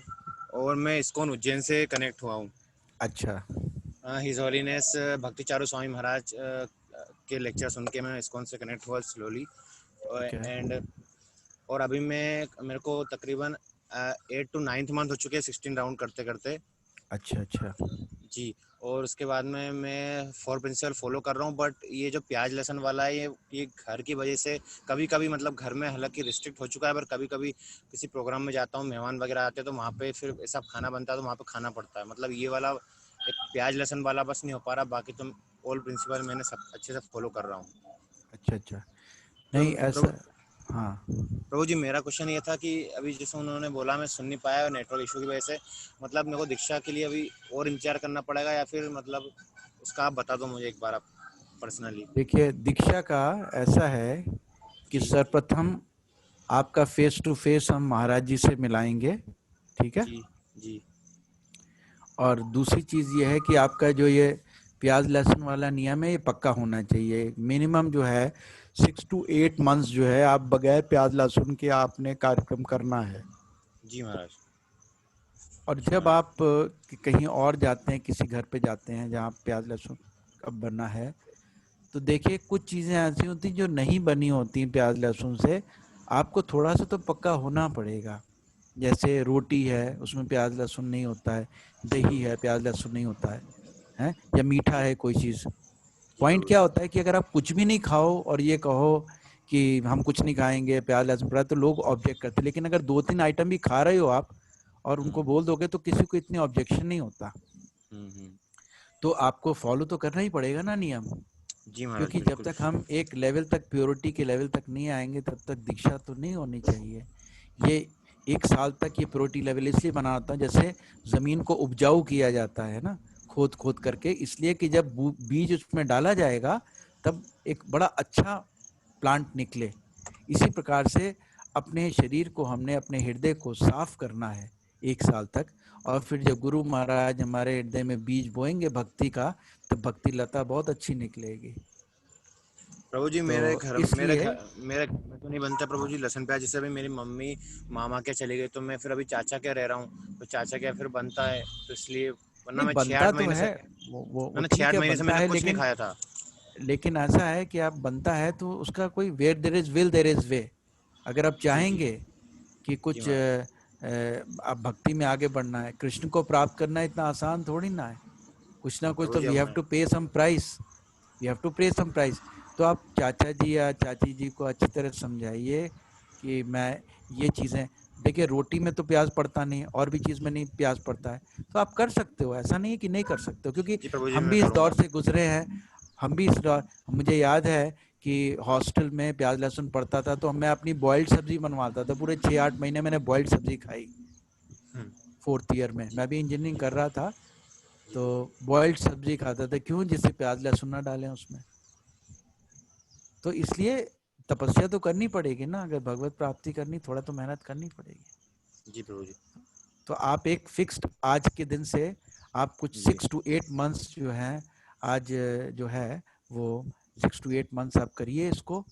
और मैं इस्कॉन उज्जैन से कनेक्ट हुआ हूँ। अच्छा, हिज हॉलीनेस भक्ति चारू स्वामी महाराज के लेक्चर सुन के मैं इस्कॉन से कनेक्ट हुआ स्लोली। ठीक है, एंड और अभी मेरे को तकरीबन 8 to 9th मंथ हो चुके हैं 16 राउंड करते करते। अच्छा अच्छा, जी। और उसके बाद में मैं 4 प्रिंसिपल फॉलो कर रहा हूँ, बट ये जो प्याज लहसुन वाला है ये घर की वजह से कभी कभी मतलब घर में हालांकि रिस्ट्रिक्ट हो चुका है, पर कभी कभी किसी प्रोग्राम में जाता हूँ, मेहमान वगैरह आते हैं तो वहाँ पे फिर ऐसा खाना बनता है तो वहाँ पे खाना पड़ता है। मतलब ये वाला एक प्याज लहसुन वाला बस नहीं हो पा रहा, बाकी तो ऑल प्रिंसिपल मैंने सब अच्छे से फॉलो कर रहा हूँ। अच्छा अच्छा, तो नहीं प्रभु ऐसा, हाँ, प्रभु जी, मेरा क्वेश्चन ये था कि अभी जैसे उन्होंने बोला मैं सुन नहीं पाया नेटवर्क इशू की वजह से, मतलब मेरे को दीक्षा के लिए अभी और इंतजार करना पड़ेगा या फिर मतलब उसका आप बता दो मुझे एक बार आप पर्सनली। देखिए दीक्षा का ऐसा है कि जी सर्वप्रथम आपका फेस टू फेस हम महाराज जी से मिलाएंगे, ठीक है। जी जी और दूसरी चीज ये है कि आपका जो ये प्याज लहसुन वाला नियम है ये पक्का होना चाहिए। मिनिमम जो है 6 to 8 मंथ्स जो है आप बगैर प्याज लहसुन के आपने कार्यक्रम करना है। जी महाराज। और जी जब महाराज। आप कहीं और जाते हैं, किसी घर पे जाते हैं जहाँ प्याज लहसुन का बना है, तो देखिए कुछ चीजें ऐसी होती जो नहीं बनी होती प्याज लहसुन से, आपको थोड़ा सा तो पक्का होना पड़ेगा। जैसे रोटी है उसमें प्याज लहसुन नहीं होता है, जी दही प्रभु है जी। प्याज लहसुन नहीं होता है, या मीठा जी है कोई चीज। जी पॉइंट प्रभु क्या जी। होता है कि अगर आप कुछ भी नहीं खाओ और ये कहो कि हम कुछ नहीं खाएंगे प्याज लहसुन पड़ा, तो लोग ऑब्जेक्ट करते हैं। लेकिन अगर 2-3 आइटम भी खा रहे हो आप और उनको हम्म बोल दोगे तो किसी को इतनी ऑब्जेक्शन नहीं होता। हम्म। तो आपको फॉलो तो करना ही पड़ेगा ना नियम, जी महाराज क्योंकि जब बिल्कुल। तक हम एक लेवल तक प्योरिटी के लेवल तक नहीं आएंगे तब तक दीक्षा तो नहीं होनी चाहिए। ये 1 साल तक ये प्योरिटी लेवल इसलिए बना होता है, जैसे जमीन को उपजाऊ किया जाता है ना, खोद खोद करके, इसलिए कि जब बीज उसमें डाला जाएगा तब एक बड़ा अच्छा प्लांट निकले। इसी प्रकार से अपने शरीर को हमने, अपने हृदय को साफ करना है 1 साल तक। और फिर जब गुरु महाराज हमारे हृदय में बीज बोएंगे भक्ति का, तो भक्ति लता बहुत अच्छी निकलेगी। प्रभु जी, तो इसलिए मेरे घर में तो नहीं बनता प्रभु जी लहसुन प्याज। जैसे अभी मेरी मम्मी मामा के चली गई तो मैं फिर अभी चाचा के रह रहा हूँ, तो चाचा के फिर बनता है, तो इसलिए वरना नहीं मैं छः बनता आठ तो महीने से है, वो मैंने छः ठीक आठ है महीने से बनता मैंने है, कुछ नहीं लेकिन खाया था। लेकिन ऐसा है कि आप बनता है तो उसका कोई where there is will there is way. अगर आप जी जी। चाहेंगे कि जी कुछ महाराज। आप भक्ति में आगे बढ़ना है, कृष्ण को प्राप्त करना इतना आसान थोड़ी ना है। कुछ ना कुछ प्रभु तो जी वी अब हैव मैं to pay some price, we have to pay some price. तो आप चाचा जी या चाची जी को अच्छी तरह समझाइए कि मैं ये चीज़ें, देखिए रोटी में तो प्याज पड़ता नहीं, और भी चीज़ में नहीं प्याज पड़ता है, तो आप कर सकते हो, ऐसा नहीं है कि नहीं कर सकते हो, क्योंकि जी प्रभु जी हम मैं भी इस दौर करूँगा। से गुजरे हैं। हम भी इस दौर, मुझे याद है कि हॉस्टल में प्याज लहसुन पड़ता था तो मैं अपनी बॉइल्ड सब्जी बनवाता था। पूरे 6-8 महीने मैंने बॉइल्ड सब्जी खाई। हम्म। 4th ईयर में जी मैं भी इंजीनियरिंग कर रहा था, जी तो प्रभु जी। बॉइल्ड सब्जी खाता था। क्यों? जिससे प्याज लहसुन ना डालें उसमें। तो इसलिए तपस्या तो करनी पड़ेगी ना, अगर भगवत प्राप्ति करनी थोड़ा तो मेहनत करनी पड़ेगी। जी प्रभु जी। तो आप एक फिक्स्ड आज के दिन से आप कुछ जी। 6 to 8 months जो है आज जो है वो 6 to 8 months आप करिए इसको,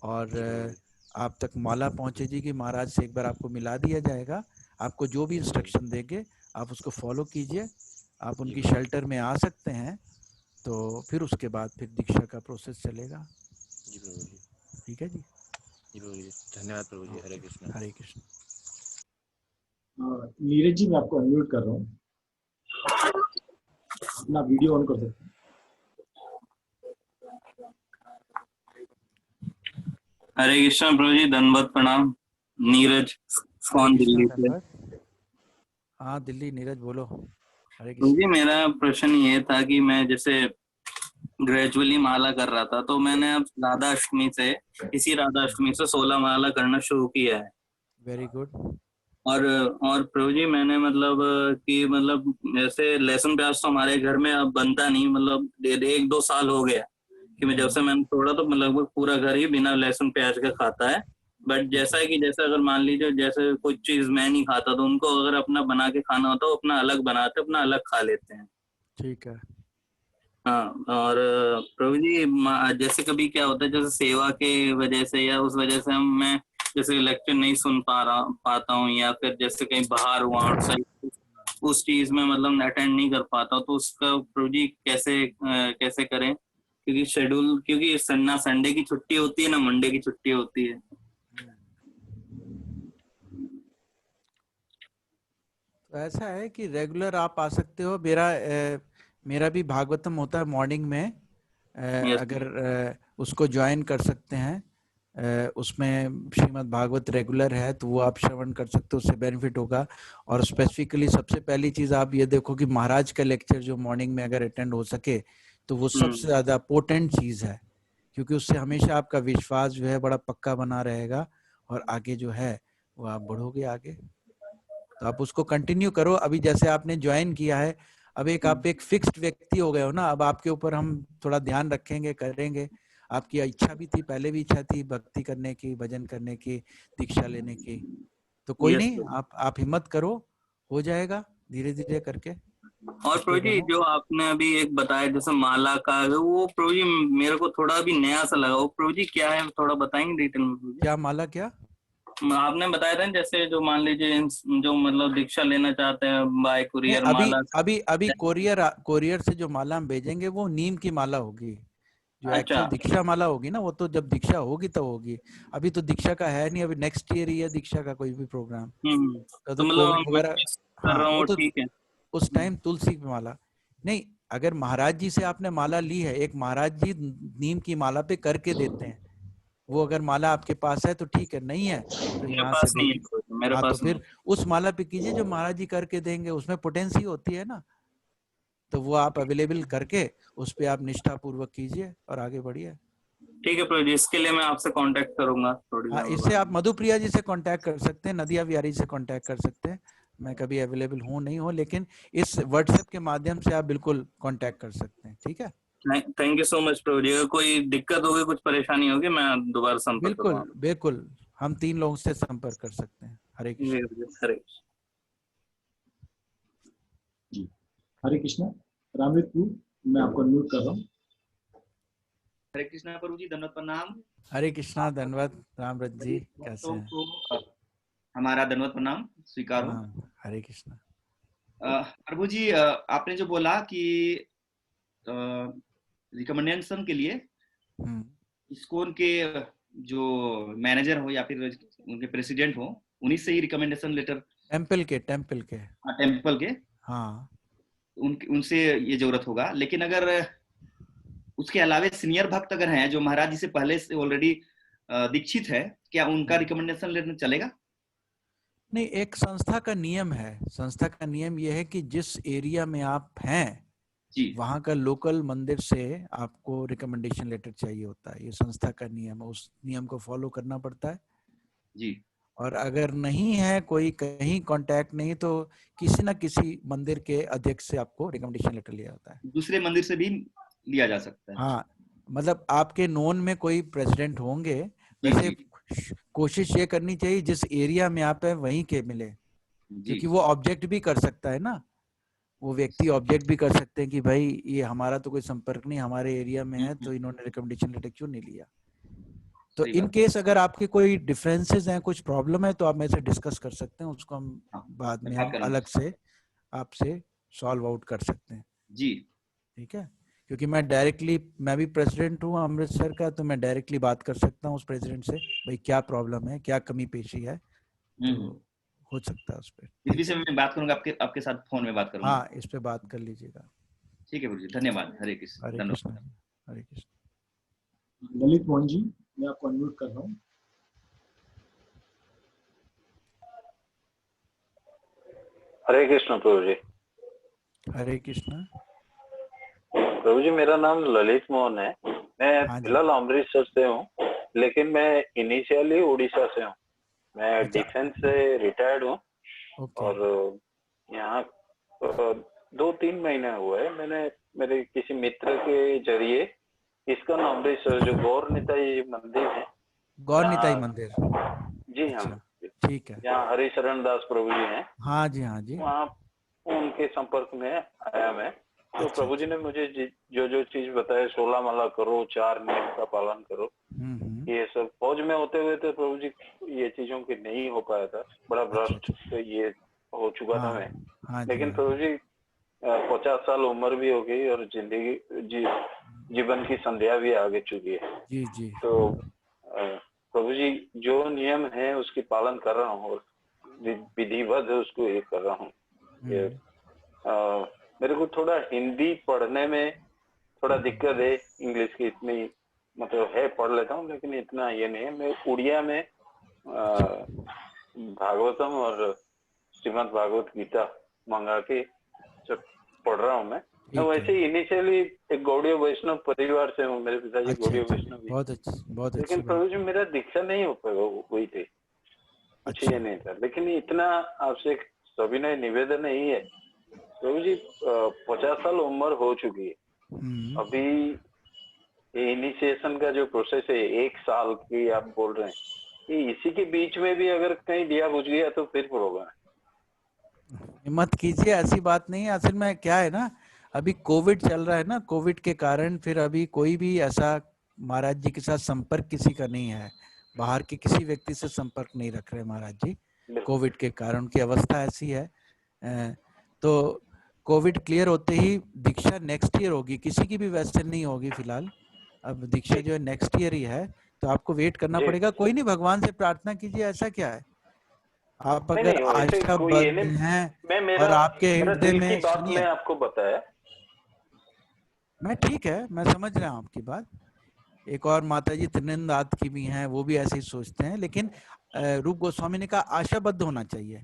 और जी प्रभु जी। आप तक माला पहुंचे जी कि महाराज से एक बार आपको मिला दिया जाएगा। आपको जो भी इंस्ट्रक्शन देंगे आप उसको फॉलो कीजिए। आप जी उनकी प्रभु शेल्टर में आ सकते हैं, तो फिर उसके बाद फिर दीक्षा का प्रोसेस चलेगा। जी प्रभु जी। ठीक है जी। जी प्रभु जी, धन्यवाद प्रभु जी। हरे कृष्ण। हरे कृष्ण। नीरज जी, मैं आपको अनम्यूट कर रहा हूँ, अपना वीडियो ऑन कर सकते हैं। हरे कृष्ण प्रभु जी, दंडवत प्रणाम। नीरज हरे कौन कृष्णा दिल्ली से। धन्यवाद। हाँ दिल्ली, नीरज बोलो। हरे प्रभु जी कृष्ण। मेरा प्रश्न ये था कि मैं जैसे ग्रेजुअली माला कर रहा था, तो मैंने अब राधा अष्टमी से, इसी राधा अष्टमी से 16 माला करना शुरू किया है। Very good. और प्रभु जी मैंने मतलब कि मतलब जैसे लहसुन प्याज तो हमारे घर में अब बनता नहीं, मतलब 1-2 साल हो गया कि मैं जब से मैंने छोड़ा तो लगभग पूरा घर ही बिना लहसुन प्याज का खाता है। बट जैसा है कि जैसे अगर मान लीजिए जैसे कोई चीज मैं नहीं खाता तो उनको अगर अपना बना के खाना होता है, वो अपना अलग बनाते, अपना अलग खा लेते हैं। ठीक है। हाँ, और प्रभु जी जैसे कभी क्या होता है, जैसे सेवा के वजह से या उस वजह से मैं जैसे लेक्चर नहीं सुन पाता हूँ, या फिर जैसे कहीं बाहर हुआ आउटसाइड उस चीज में मतलब अटेंड नहीं कर पाता हूँ, तो उसका प्रभु जी कैसे करें, क्योंकि शेड्यूल, क्योंकि ना संडे की छुट्टी होती है ना मंडे की छुट्टी होती है। तो ऐसा है कि रेगुलर आप आ सकते हो। मेरा भी भागवतम होता है मॉर्निंग में। यस। अगर उसको ज्वाइन कर सकते हैं, उसमें श्रीमद् भागवत रेगुलर है, तो वो आप श्रवण कर सकते हो, उससे बेनिफिट होगा। और स्पेसिफिकली सबसे पहली चीज़ आप ये देखो कि महाराज का लेक्चर जो मॉर्निंग में अगर अटेंड हो सके तो वो सबसे ज़्यादा पोटेंट चीज़ है, क्योंकि उससे हमेशा आपका विश्वास जो है बड़ा पक्का बना रहेगा, और आगे जो है वो आप बढ़ोगे आगे। तो आप उसको कंटिन्यू करो। अभी जैसे आपने ज्वाइन किया है, अब आप एक फिक्स्ड व्यक्ति हो गए हो ना, अब आपके ऊपर हम थोड़ा ध्यान रखेंगे, करेंगे। आपकी इच्छा भी थी, पहले भी इच्छा थी भक्ति करने की, भजन करने की, दीक्षा लेने की, तो कोई यस। नहीं, आप हिम्मत करो, हो जाएगा धीरे धीरे करके। और करते प्रभु जी रहो। जो आपने अभी एक बताया जैसे माला का, वो प्रभु जी मेरे को थोड़ा अभी नया सा लगा, वो प्रभु जी क्या है, थोड़ा बताएंगे डिटेल में प्रभु जी। क्या माला क्या? आपने बताया था जैसे जो मान लीजिए जो मतलब दीक्षा लेना चाहते हैं बाय नहीं, कुरियर अभी माला। अभी अभी कोरियर से जो माला हम भेजेंगे वो नीम की माला होगी। जो अच्छा। एक्चुअल दीक्षा माला होगी ना, वो तो जब दीक्षा होगी तो होगी। अभी तो दीक्षा का है नहीं, अभी नेक्स्ट ईयर ही है दीक्षा का कोई भी प्रोग्राम। तो तो मतलब कोविड मैं वगैरह, कर हाँ रहा वो हूँ, तो ठीक है। उस टाइम तुलसी की माला नहीं। अगर महाराज जी से आपने माला ली है, एक महाराज जी नीम की माला पे करके देते हैं, वो अगर माला आपके पास है तो ठीक है, नहीं है तो मेरे यहाँ से पास नहीं है देखिए। प्रभु जी, मेरे हाँ तो पास नहीं फिर उस माला पे कीजिए जो महाराज जी करके देंगे, उसमें पोटेंसी होती है ना, तो वो आप अवेलेबल करके उस पे आप निष्ठा पूर्वक कीजिए और आगे बढ़िए। ठीक है प्रभु जी, इसके लिए मैं आपसे कांटेक्ट करूंगा थोड़ी हाँ, देर इससे बाद। आप मधुप्रिया जी से कांटेक्ट कर सकते हैं, नदिया बिहारी से कांटेक्ट कर सकते हैं। मैं कभी अवेलेबल हूँ नहीं हूँ, लेकिन इस व्हाट्सएप के माध्यम से आप बिल्कुल कांटेक्ट कर सकते हैं। ठीक है, थैंक यू सो मच प्रभु जी, अगर कोई दिक्कत होगी, कुछ परेशानी होगी, मैं दोबारा संपर्क बिल्कुल करूंगा। बिल्कुल, हम 3 लोगों से संपर्क कर सकते हैं। हरे जी, कृष्ण। जी, हरे जी, हरे कृष्णा। रामृत, मैं आपको अनम्यूट कर रहा हूँ। हरे कृष्णा प्रभु जी, दंडवत प्रणाम। हरे कृष्णा धन्यवाद। रामरथ जी कैसे हैं? तो हमारा दंडवत प्रणाम स्वीकार हो। प्रणाम। हरे कृष्णा। प्रभु जी, आपने जो बोला कि रिकमेंडेशन के लिए इस्कॉन के जो मैनेजर हो या फिर उनके प्रेसिडेंट हो, उन्हीं से ही रिकमेंडेशन लेटर, टेम्पल के टेम्पल के, हाँ उनसे ये जरूरत होगा। लेकिन अगर उसके अलावा सीनियर भक्त अगर हैं जो महाराज जी से पहले से ऑलरेडी दीक्षित है, क्या उनका रिकमेंडेशन लेटर चलेगा? नहीं, एक संस्था का नियम है। संस्था का नियम यह है कि जिस एरिया में आप हैं जी वहाँ का लोकल मंदिर से आपको रिकमेंडेशन लेटर चाहिए होता है। ये संस्था का नियम है, उस नियम को फॉलो करना पड़ता है। जी। और अगर नहीं है कोई कहीं कांटेक्ट नहीं, तो किसी ना किसी मंदिर के अध्यक्ष से आपको रिकमेंडेशन लेटर लिया होता है। दूसरे मंदिर से भी लिया जा सकता है। हाँ, मतलब आपके नोन में कोई प्रेसिडेंट होंगे। जी वैसे जी कोशिश ये करनी चाहिए जिस एरिया में आप है वहीं के मिले, जी क्योंकि वो ऑब्जेक्ट भी कर सकता है ना। वो व्यक्ति ऑब्जेक्ट भी कर सकते हैं कि भाई ये हमारा तो कोई संपर्क नहीं, हमारे एरिया में है, तो इन्होंने रिकमेंडेशन लेटर क्यों नहीं लिया। तो सही इन बात। केस अगर आपके कोई डिफरेंसेस हैं, कुछ प्रॉब्लम है, तो आप मेरे से डिस्कस कर सकते हैं, उसको हम हाँ, बाद में मैं बात हम करूंगा अलग से आपसे सॉल्व आउट कर सकते हैं। जी। ठीक है, क्योंकि मैं डायरेक्टली, मैं भी प्रेसिडेंट हूँ अमृतसर का, तो मैं डायरेक्टली बात कर सकता हूँ उस प्रेसिडेंट से, भाई क्या प्रॉब्लम है, क्या कमी पेशी है, तो हो सकता है उस पर। इस विषय में मैं बात करूंगा, आपके साथ फोन में बात करूंगा। हाँ, इस पे बात कर लीजिएगा। ठीक है गुरु जी, धन्यवाद। हरे कृष्ण। हरे धन्यवाद। कृष्ण, हरे कृष्ण। ललित मोहन जी, मैं आपको अनम्यूट कर रहा हूँ। हरे कृष्ण प्रभु जी। हरे कृष्ण। प्रभु जी, मेरा नाम ललित मोहन है। मैं हाँ जी। फिलहाल अमृतसर से हूँ, लेकिन मैं इनिशियली उड़ीसा से हूँ। मैं अच्छा। डिफेंस से रिटायर्ड हूँ ओके। और यहाँ 2-3 महीने हुए हैं। मैंने मेरे किसी मित्र के जरिए इसका नाम अमृतसर जो गौर निताई मंदिर है, गौर निताई यहाँ- मंदिर। जी हाँ, अच्छा, ठीक है। यहाँ हरिशरण दास प्रभु जी हैं, हाँ जी, हाँ जी। वहाँ उनके संपर्क में आया मैं। तो अच्छा, प्रभु जी ने मुझे जो जो चीज बताया, 16 माला करो, 4 नियम का पालन करो, ये सब फौज में होते हुए तो प्रभु जी ये चीजों की नहीं हो पाया था, बड़ा भ्रष्ट ये हो चुका था मैं। हाँ जी, लेकिन हाँ प्रभु जी 50 साल उम्र भी हो गई और जिंदगी जीवन की संध्या भी आगे चुकी है। जी जी। तो प्रभु जी जो नियम है उसकी पालन कर रहा हूँ और विधिवत उसको ये कर रहा हूँ। ये मेरे को थोड़ा हिंदी पढ़ने में थोड़ा दिक्कत है, इंग्लिश की इतनी मतलब है, पढ़ लेता हूँ, लेकिन इतना ये नहीं है। मैं उड़िया में भागवतम और श्रीमद् भागवत गीता मंगा के सब पढ़ रहा हूँ मैं वैसे इनिशियली एक गौड़ीय वैष्णव परिवार से हूँ, मेरे पिताजी अच्छा, गौड़ीय अच्छा, वैष्णव भी। बहुत अच्छी, बहुत अच्छी लेकिन बात। प्रभु जी मेरा दीक्षा नहीं हो पाया हुई थी, कुछ अच्छा। ये नहीं था। लेकिन इतना आपसे सविनय निवेदन ही है प्रभु जी, 50 साल उम्र हो चुकी है, अभी इनिशिएशन का जो प्रोसेस है 1 साल की आप बोल रहे हैं, ये इसी के बीच में भी अगर कहीं दिया बुझ गया तो फिर प्रॉब्लम है। हिम्मत कीजिए, ऐसी बात नहीं है। असल में क्या है ना, अभी कोविड चल रहा है ना, कोविड के कारण फिर अभी कोई भी ऐसा महाराज जी के साथ संपर्क किसी का नहीं है, बाहर के किसी व्यक्ति से संपर्क नहीं रख रहे महाराज जी, कोविड के कारण उनकी अवस्था ऐसी है। तो कोविड क्लियर होते ही दीक्षा नेक्स्ट ईयर होगी, किसी की भी वैसे नहीं होगी फिलहाल। अब दीक्षा जो है नेक्स्ट ईयर ही है, तो आपको वेट करना पड़ेगा। कोई नहीं, भगवान से प्रार्थना कीजिए, ऐसा क्या है। आप अगर आशाबद्ध हैं और आपके हृदय में, सुनिए, मैं आपको बताया, मैं ठीक है, मैं समझ रहा हूँ आपकी बात। एक और माताजी त्रिनंदात की भी हैं, वो भी ऐसे ही सोचते हैं, लेकिन रूप गोस्वामी ने कहा आशाबद्ध होना चाहिए।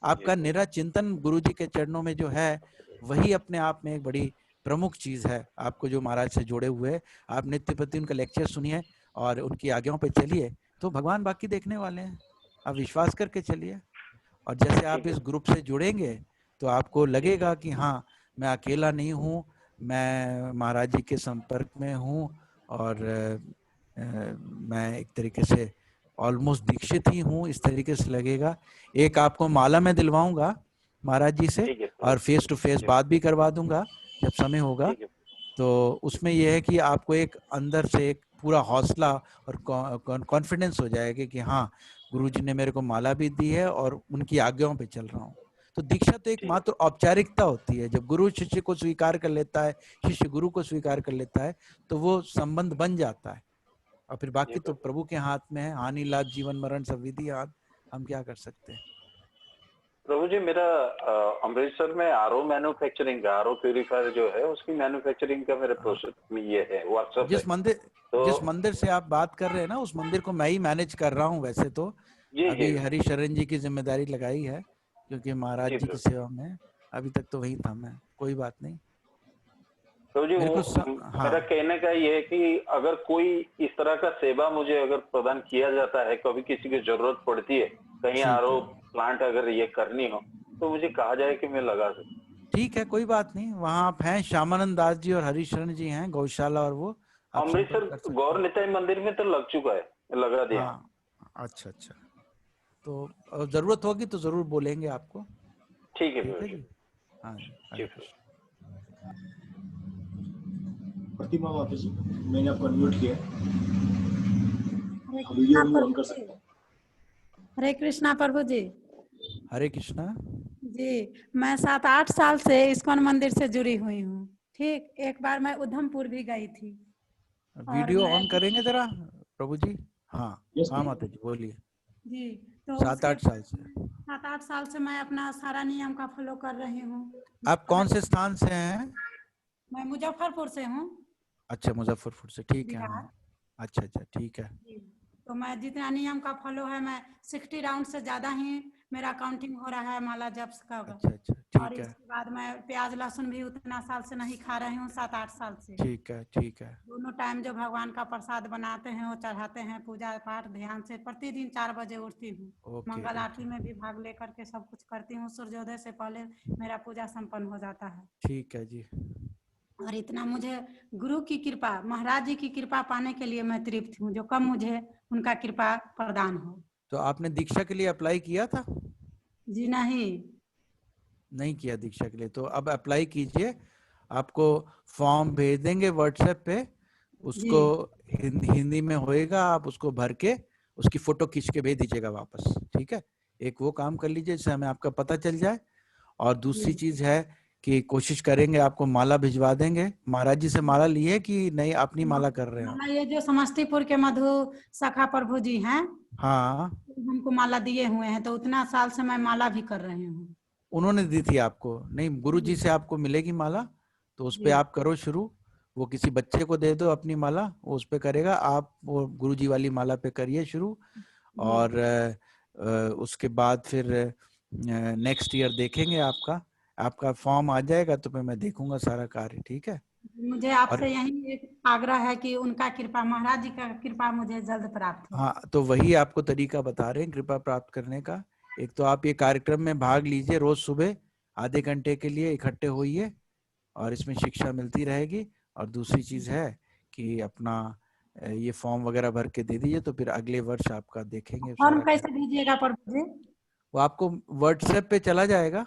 आपका निरा चिंतन गुरु जी के चरणों में जो है, वही अपने आप में एक बड़ी प्रमुख चीज है। आपको जो महाराज से जुड़े हुए, आप नित्य प्रति उनका लेक्चर सुनिए और उनकी आज्ञाओं पे चलिए, तो भगवान बाकी देखने वाले हैं। आप विश्वास करके चलिए, और जैसे आप इस ग्रुप से जुड़ेंगे तो आपको लगेगा कि हाँ, मैं अकेला नहीं हूँ, मैं महाराज जी के संपर्क में हूँ, और मैं एक तरीके से ऑलमोस्ट दीक्षित ही हूँ, इस तरीके से लगेगा। एक आपको माला मैं दिलवाऊंगा महाराज जी से, और फेस टू फेस बात भी करवा दूंगा जब समय होगा। तो उसमें यह है कि आपको एक अंदर से एक पूरा हौसला और कॉन्फिडेंस हो जाएगा कि हाँ, गुरुजी ने मेरे को माला भी दी है और उनकी आज्ञाओं पे चल रहा हूँ। तो दीक्षा तो एक मात्र औपचारिकता होती है। जब गुरु शिष्य को स्वीकार कर लेता है, शिष्य गुरु को स्वीकार कर लेता है, तो वो संबंध बन जाता है, और फिर बाकी तो प्रभु के हाथ में है। हानि लाभ जीवन मरण सब विधि हाथ, हम क्या कर सकते हैं। प्रभु जी मेरा अमृतसर में आरओ मैन्युफैक्चरिंग का, आरओ प्यूरिफायर जो है उसकी मैन्युफैक्चरिंग का मेरे प्रोसेस में ये है, वर्कशॉप है। जिस मंदिर से आप बात कर रहे हैं ना, उस मंदिर को मैं ही मैनेज कर रहा हूँ वैसे तो। अभी हरिशरण जी की जिम्मेदारी लगाई है, क्योंकि महाराज जी की सेवा में अभी तक तो वही था मैं। कोई बात नहीं तो जी, मेरा कहने का ये है कि अगर कोई इस तरह का सेवा मुझे अगर प्रदान किया जाता है, कभी किसी की जरूरत पड़ती है, कहीं आरओ प्लांट अगर ये करनी हो, तो मुझे कहा जाए कि मैं लगा सकूं। ठीक है, कोई बात नहीं। वहाँ आप हैं, श्यामानंद दास जी और हरिशरण जी हैं, गौशाला, और वो अमृतसर गौर निताई मंदिर में तो लग चुका है, लगा दिया। अच्छा अच्छा, तो जरूरत होगी तो जरूर बोलेंगे आपको। ठीक है जी, हाँ जी, हरे कृष्ण। प्रतिमा माता जी, मैंने आपको अनम्यूट किया है, हरे आप वीडियो कृष्णा ऑन कर प्रभु सकते जी। हैं। हरे कृष्णा प्रभु जी। हरे कृष्णा। जी, मैं 7-8 साल से इस्कॉन मंदिर से जुड़ी हुई हूँ। ठीक, एक बार मैं उधमपुर भी गई थी। वीडियो मैं ऑन करेंगे जरा प्रभु जी। हाँ यस हाँ प्लीज। माता जी बोलिए। जी, तो 7-8 साल से 7-8 साल से मैं अपना सारा नियम का फॉलो कर रही हूँ। आप कौन से स्थान से हैं? मैं मुजफ्फरपुर से हूँ, अच्छा मुजफ्फरपुर से, ठीक है। बिहार। हाँ अच्छा अच्छा ठीक है। जी, तो मैं जितना नियम का फॉलो है, मैं 60 राउंड से ज्यादा ही मेरा काउंटिंग हो रहा है माला जप का। अच्छा अच्छा और ठीक है इसके बाद मैं प्याज लहसुन भी उतना साल से नहीं खा रही हूँ, 7-8 साल से। ठीक है ठीक है। दोनों टाइम जो भगवान का प्रसाद बनाते हैं वो चढ़ाते हैं, पूजा पाठ ध्यान से प्रतिदिन 4 बजे उठती हूँ। ओके मंगल आरती ओके में भी भाग लेकर के सब कुछ करती हूँ। सूर्योदय से पहले मेरा पूजा संपन्न हो जाता है। ठीक है जी। और इतना मुझे गुरु की कृपा, महाराज जी की कृपा पाने के लिए मैं तृप्त हूँ, जो कम मुझे उनका कृपा प्रदान हो। तो आपने दीक्षा के लिए अप्लाई किया था? जी नहीं। नहीं किया दीक्षा के लिए, तो अब अप्लाई कीजिए। आपको फॉर्म भेज देंगे व्हाट्सएप पे, उसको हिंदी में होएगा, आप उसको भर के उसकी फोटो खींच के भेज दीजिएगा वापस, ठीक है। एक वो काम कर लीजिए जिससे हमें आपका पता चल जाए। और दूसरी चीज है कि कोशिश करेंगे आपको माला भिजवा देंगे। महाराज जी से माला ली है कि नहीं अपनी माला कर रहे हैं आप? माला ये जो समस्तीपुर के मधु सखा प्रभु जी हैं, हाँ हमको माला दिए हुए हैं, तो उतना साल से मैं माला भी कर रही हूँ। उन्होंने दी थी आपको? नहीं, गुरु जी से आपको मिलेगी माला, तो उस पे आप करो शुरू। वो किसी बच्चे को दे दो अपनी माला, वो उस पे करेगा, आप वो गुरु जी वाली माला पे करिए शुरू। और उसके बाद फिर नेक्स्ट ईयर देखेंगे आपका। आपका फॉर्म आ जाएगा तो फिर मैं देखूंगा सारा कार्य, ठीक है। मुझे और आपसे यही एक आग्रह है कि उनका कृपा, महाराज जी का कृपा मुझे जल्द प्राप्त हो। हाँ, तो वही आपको तरीका बता रहे हैं कृपा प्राप्त करने का। एक तो आप ये कार्यक्रम में भाग लीजिए, रोज सुबह आधे घंटे के लिए इकट्ठे होइए और इसमें शिक्षा मिलती रहेगी। और दूसरी चीज है कि अपना ये फॉर्म वगैरह भर के दे दीजिए, तो फिर अगले वर्ष आपका देखेंगे फॉर्म सारा कैसे कार्य। दीजिएगा प्रभु जी? वो आपको व्हाट्सएप पे चला जाएगा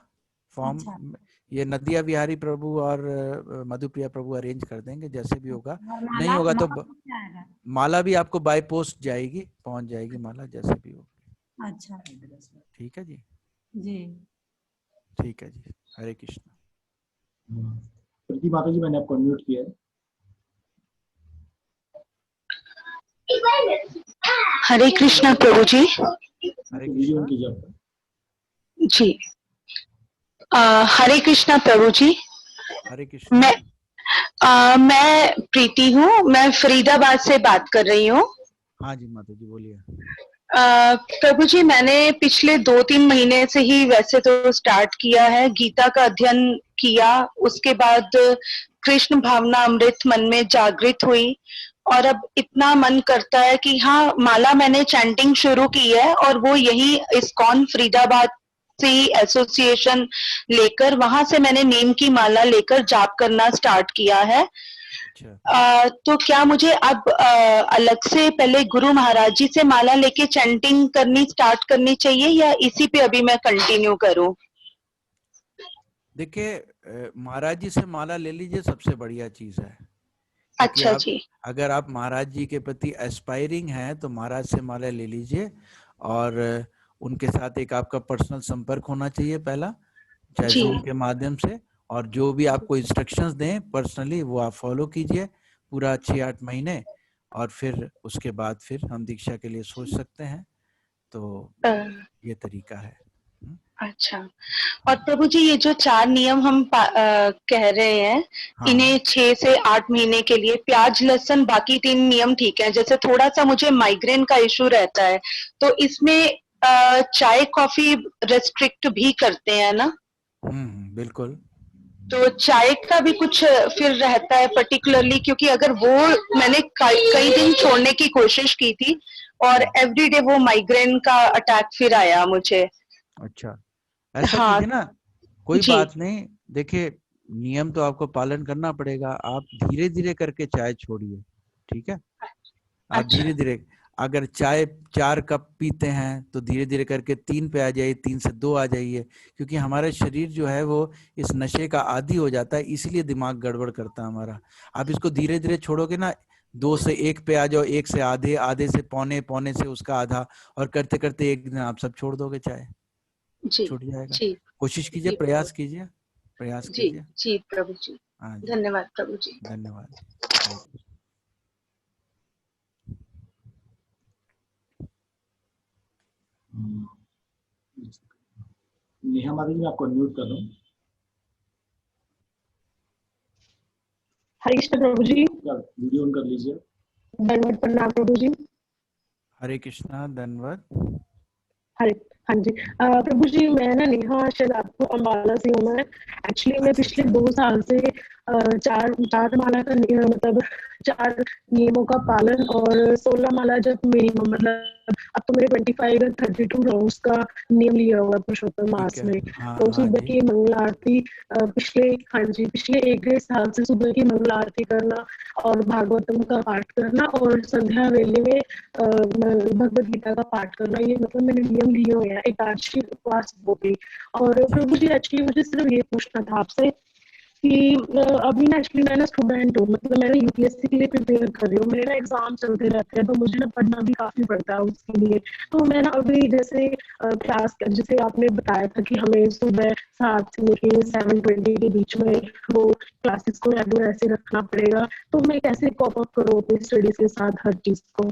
फॉर्म। अच्छा। ये नदिया बिहारी प्रभु और मधुप्रिया प्रभु अरेंज कर देंगे, जैसे भी होगा। और नहीं होगा तो माला क्या आएगा? माला भी आपको बाय पोस्ट जाएगी, पहुंच जाएगी माला, जैसे भी होगी। अच्छा ठीक है जी। जी। ठीक है जी, हरे कृष्ण। प्रीति माता जी, मैंने आपको अनम्यूट किया है। हरे कृष्णा प्रभु जी। हरे वीडियो ऑन कृष्णा। कीजिए आपका। जी, हरे कृष्णा प्रभु जी। हरे कृष्णा। मैं प्रीति हूँ, मैं फरीदाबाद से बात कर रही हूँ। हाँ जी माता जी बोलिए। प्रभु जी, मैंने पिछले 2-3 महीने से ही वैसे तो स्टार्ट किया है, गीता का अध्ययन किया, उसके बाद कृष्ण भावना अमृत मन में जागृत हुई। और अब इतना मन करता है कि हाँ, माला मैंने चैंटिंग शुरू की है, और वो यही इस्कॉन फरीदाबाद से एसोसिएशन लेकर, वहां से मैंने नीम की माला लेकर जाप करना स्टार्ट किया है। अच्छा। तो क्या मुझे अब अलग से पहले गुरु महाराज जी से माला लेके चैंटिंग करनी स्टार्ट करनी चाहिए, या इसी पे अभी मैं कंटिन्यू करूं? देखिए महाराज जी से माला ले लीजिए, सबसे बढ़िया चीज है। अच्छा जी। अगर आप महाराज जी के प्रति एस्पायरिंग हैं तो महाराज से माला ले लीजिए। और उनके साथ एक आपका पर्सनल संपर्क होना चाहिए पहला, चाहे जूम के माध्यम से। और जो भी आपको इंस्ट्रक्शंस दें पर्सनली वो आप फॉलो कीजिए पूरा 6-8 महीने। और फिर उसके बाद फिर हम दीक्षा के लिए सोच सकते हैं। तो ये तरीका है। अच्छा। और प्रभु जी, ये जो 4 नियम हम कह रहे हैं, इन्हें 6 से 8 महीने के लिए, प्याज लहसुन बाकी 3 नियम ठीक है। जैसे थोड़ा सा मुझे माइग्रेन का इशू रहता है, तो इसमें चाय कॉफी रेस्ट्रिक्ट भी करते हैं ना? बिल्कुल। तो चाय का भी कुछ फिर रहता है पर्टिकुलरली, क्योंकि अगर वो मैंने कई दिन छोड़ने की कोशिश की थी और एवरीडे वो माइग्रेन का अटैक फिर आया मुझे। अच्छा, ऐसा कीजिए ना, कोई बात नहीं। देखिए नियम तो आपको पालन करना पड़ेगा, आप धीरे धीरे करके चाय छोड़िए, ठीक है। आप धीरे धीरे, अगर चाय 4 कप पीते हैं तो धीरे धीरे करके 3 पे आ जाइए, 3 से 2 आ जाइए, क्योंकि हमारा शरीर जो है वो इस नशे का आदी हो जाता है, इसलिए दिमाग गड़बड़ करता है हमारा। आप इसको धीरे धीरे छोड़ोगे ना, 2 से 1 पे आ जाओ, 1 से आधे, आधे से पौने, पौने से उसका आधा, और करते करते एक दिन आप सब छोड़ दोगे, चाय जी छूट जाएगा। जी कोशिश कीजिए, जी प्रयास कीजिए, प्रयास जी कीजिए। जी प्रभु जी, हाँ जी, धन्यवाद प्रभु जी। धन्यवाद। हरे कृष्ण। नेहा माता जी, मैं आपको अनम्यूट कर रहा हूँ। हरे कृष्ण प्रभु जी, वीडियो ऑन कर लीजिए। दंडवत प्रणाम प्रभु जी। हरे कृष्णा, धन्यवाद। हरे, हाँ जी। प्रभु जी, मैं ना नेहा, शायद आपको अम्बाला से हूँ मैं। एक्चुअली मैं अच्छा पिछले अच्छा। 2 साल से चार माला का मतलब 4 नियमों का पालन और 16 माला जब मिनिमम, मतलब अब तो मेरे 25 या 32 राउंड्स का नियम लिया हुआ है पुरुषोत्तम ठीक मास है। में। हाँ तो हाँ सुबह जी। की मंगल आरती पिछले 1 साल से सुबह की मंगल आरती करना और भागवतम का पाठ करना और संध्या वेले में भगवद गीता का पाठ करना, ये मतलब मैंने नियम लिए हुए हैं एकादशी उपवास वो भी। और ठीक प्रभु है। जी, एक्चुअली मुझे सिर्फ ये पूछना था आपसे कि अभी ना एक्चुअली मैं ना स्टूडेंट हूँ, मतलब मैं यूपीएससी के लिए प्रिपेयर कर रही हूँ। मेरे ना एग्जाम चलते रहते हैं, तो मुझे ना पढ़ना भी काफी पड़ता है उसके लिए। तो मैं ना अभी जैसे क्लास, जैसे आपने बताया था कि हमें सुबह 7 से लेके 7:20 के बीच में वो क्लासेस को रेगुलर ऐसे रखना पड़ेगा। तो मैं कैसे कॉप अप करूँ अपनी स्टडीज के साथ हर चीज को?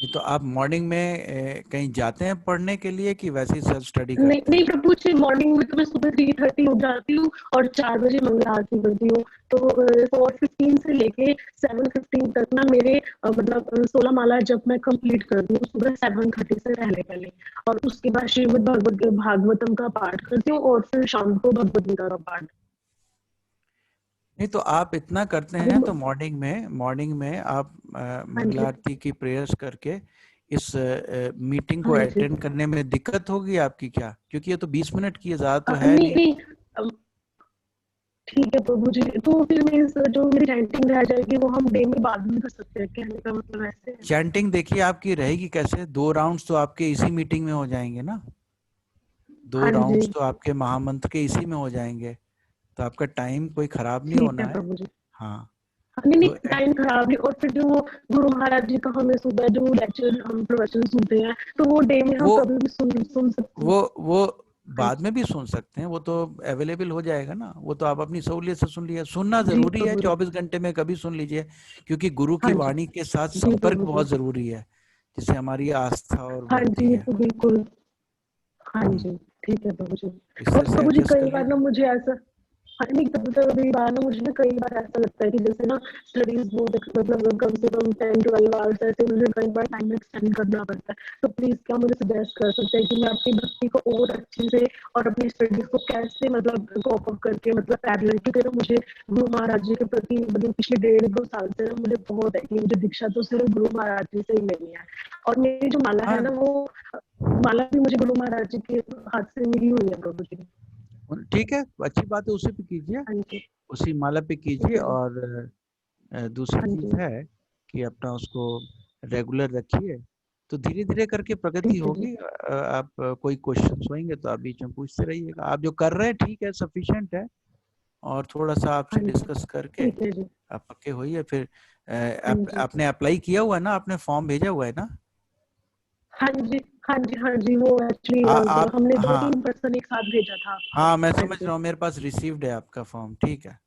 नहीं तो आप मॉर्निंग में कहीं जाते हैं पढ़ने के लिए कि वैसे ही सेल्फ स्टडी नहीं करते नहीं हैं? प्रभु जी, मॉर्निंग में तो मैं सुबह 3:30 उठ जाती हूँ और 4 बजे मंगल आरती करती हूँ। तो 4:15 से लेके 7:15 तक ना मेरे मतलब 16 माला जब मैं कंप्लीट करती हूँ सुबह 7:30 से पहले, और उसके बाद श्रीमद् भागवतम का पाठ करती हूँ और फिर शाम को भगवद गीता का पाठ। नहीं तो आप इतना करते अभी हैं तो मॉर्निंग में आप हाँ मंगल जी, आरती की प्रेयर्स करके इस मीटिंग को हाँ जी। अटेंड करने में दिक्कत होगी आपकी क्या? क्योंकि ये तो 20 मिनट की है, ज्यादा तो है नहीं नहीं। नहीं, अम, ठीक है प्रभु जी, तो फिर मैं जो मेरी रेंटिंग रह जाएगी वो हम डे में बाद में कर सकते हैं, कहने का मतलब ऐसे है। चैंटिंग देखिए आपकी रहेगी कैसे, 2 राउंड्स तो आपके इसी मीटिंग में हो जाएंगे ना, 2 हाँ जी, राउंड्स तो आपके महामंत्र के इसी में हो जाएंगे, तो आपका टाइम कोई खराब नहीं ठीक होना है है। प्रभु जी। हाँ हाँ, नहीं नहीं, तो टाइम खराब नहीं। और फिर जो गुरु महाराज जी का हमें सुबह जो लेक्चर हम प्रवचन सुनते हैं, तो वो डे में हम वो कभी भी सुन सकते हैं। वो हाँ बाद में भी सुन सकते हैं, वो तो अवेलेबल हो जाएगा ना, वो तो आप अपनी सहूलियत से सुन लीजिए। सुनना जी जरूरी है, प्रभु जी। 24 घंटे में कभी सुन लीजिए, क्योंकि गुरु की हाँ जी, वाणी के साथ जी संपर्क प्रभु जी। बहुत जरूरी है, जिससे हमारी आस्था और हाँ बढ़ती जी, है। तो बिल्कुल। हाँ हम्म, जी, ठीक है प्रभु जी। इस और तरह से प्रभु जी, एडजस्ट कर कई बार ना लीजिए। मुझे ऐसा, हाँ नहीं, कभी बार ना मुझे ना कई बार ऐसा लगता है कि जैसे ना स्टडीज बहुत मतलब कम से कम 10-12 आवर्स ऐसे मुझे कई बार टाइम एक्सटेंड करना पड़ता है। तो प्लीज क्या मुझे सजेस्ट कर सकते हैं कि मैं अपनी भक्ति को और अच्छे से और अपनी स्टडीज को कैसे मतलब कॉप अप करके मतलब पैरेलल, क्योंकि ना मुझे गुरु महाराज जी के प्रति मतलब पिछले 1.5-2 साल से ना मुझे बहुत है कि मुझे दीक्षा तो सिर्फ गुरु महाराज जी से ही लेनी है। और मेरी जो माला है हाँ ना, वो माला भी मुझे गुरु महाराज जी के हाथ से मिली हुई है प्रभु जी। ठीक है, अच्छी बात है, उसी पे कीजिए, हाँ जी, उसी माला पे ठीक कीजिए। है जी। और दूसरी हाँ चीज जी, है कि अपना उसको रेगुलर रखिए, तो धीरे धीरे करके प्रगति ठीक है जी। होगी। आप कोई क्वेश्चन होंगे तो आप बीच में पूछते रहिएगा। आप जो कर रहे हैं ठीक है, सफिशिएंट है, और थोड़ा सा हाँ आपसे जी, डिस्कस करके ठीक है जी। आप पक्के होइए। फिर हाँ जी, आपने अप्लाई किया हुआ है ना, आपने फॉर्म भेजा हुआ है ना? हाँ जी, हाँ जी, हाँ जी, वो एक्चुअली आप हमने हाँ 2-3 पर्सन एक साथ भेजा था आपको। हाँ, मैं हाँ समझ जी, रहा हूँ, मेरे पास रिसीव्ड है आपका फॉर्म, ठीक है।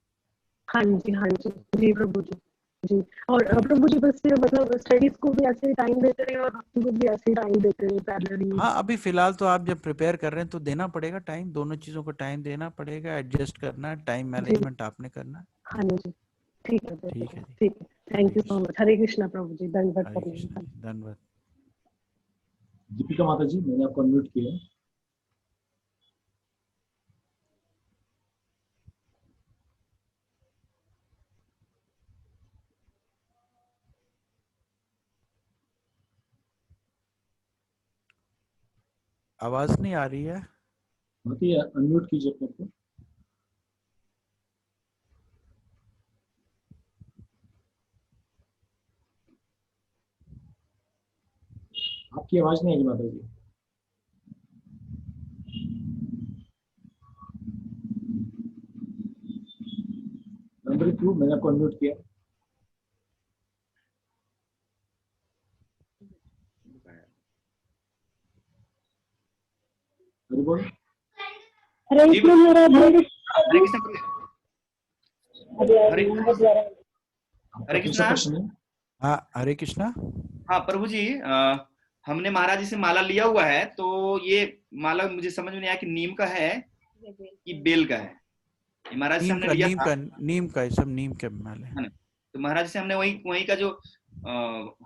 हाँ जी, हाँ जी, जी प्रभु जी। जी, और ठीक है। प्रभु जी, बस फिर मतलब स्टडीज को भी ऐसे टाइम देते रहे और भक्ति को भी ऐसे टाइम देते रहे पैरेलली। हाँ, अभी फिलहाल तो आप जब प्रिपेयर कर रहे हैं तो देना पड़ेगा टाइम, दोनों चीज़ों को टाइम देना पड़ेगा, एडजस्ट करना है, टाइम जी, मैनेजमेंट आपने करना है। हाँ जी, ठीक है प्रभु ठीक जी, है जी। ठीक है। Hare thank you so Krishna. Much. Hare Krishna प्रभु जी, दंडवत हरे कृष्ण प्रणाम। जी, धन्यवाद। दीपिका माता जी, मैंने आपको अनम्यूट किया है। आवाज नहीं आ रही है। माता अनम्यूट कीजिए अपने को। आपकी आवाज नहीं आई माता जी। नंबर 2 मैंने आपको अनम्यूट किया। हरि बोल। हरे जी कृष्ण महाराज। हरे कृष्ण हरे आपका हरे दूसरा कृष्णा। प्रश्न है। हाँ हरे कृष्णा। हाँ प्रभु जी, हमने महाराज जी से माला लिया हुआ है, तो ये माला मुझे समझ में नहीं आया कि नीम का है कि बेल का है। ये महाराज से हमने लिया था। नीम का, ये सब नीम के माले हैं। है ना? तो महाराज से हमने वही का जो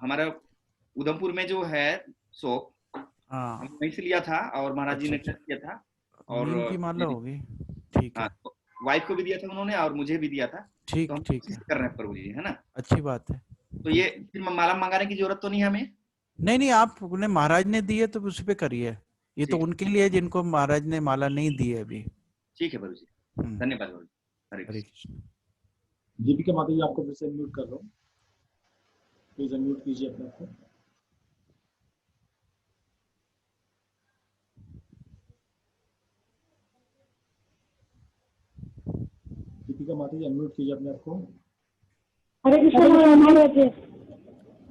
हमारा उधमपुर में जो है शॉप, हाँ हम वहीं से लिया था और महाराज जी ने अच्छा, टेस्ट किया था और नीम की माला होगी, ठीक हाँ, है। वाइफ को भी दिया था उन्होंने और मुझे भी दिया था। ठीक तो हम ठीक कोशिश है, कर रहे हैं प्रभु जी, है ना? अच्छी बात है। तो ये फिर माला मंगाने की जरूरत तो नहीं है हमें? नहीं नहीं, आप उन्हें महाराज ने दी है तो उसी पे करिए। ये तो ठीक है। उनके लिए जिनको महाराज ने माला नहीं दी है अभी। ठीक है प्रभु जी, धन्यवाद प्रभु जी। हरे हरे कृष्ण। कृष्ण। दीपिका माता जी आपको फिर से अनम्यूट कर रहा हूँ, प्लीज अनम्यूट कीजिए अपने आप को। दीपिका माता जी अनम्यूट कीजिए अपने आप को। हरे कृष्ण महाराज।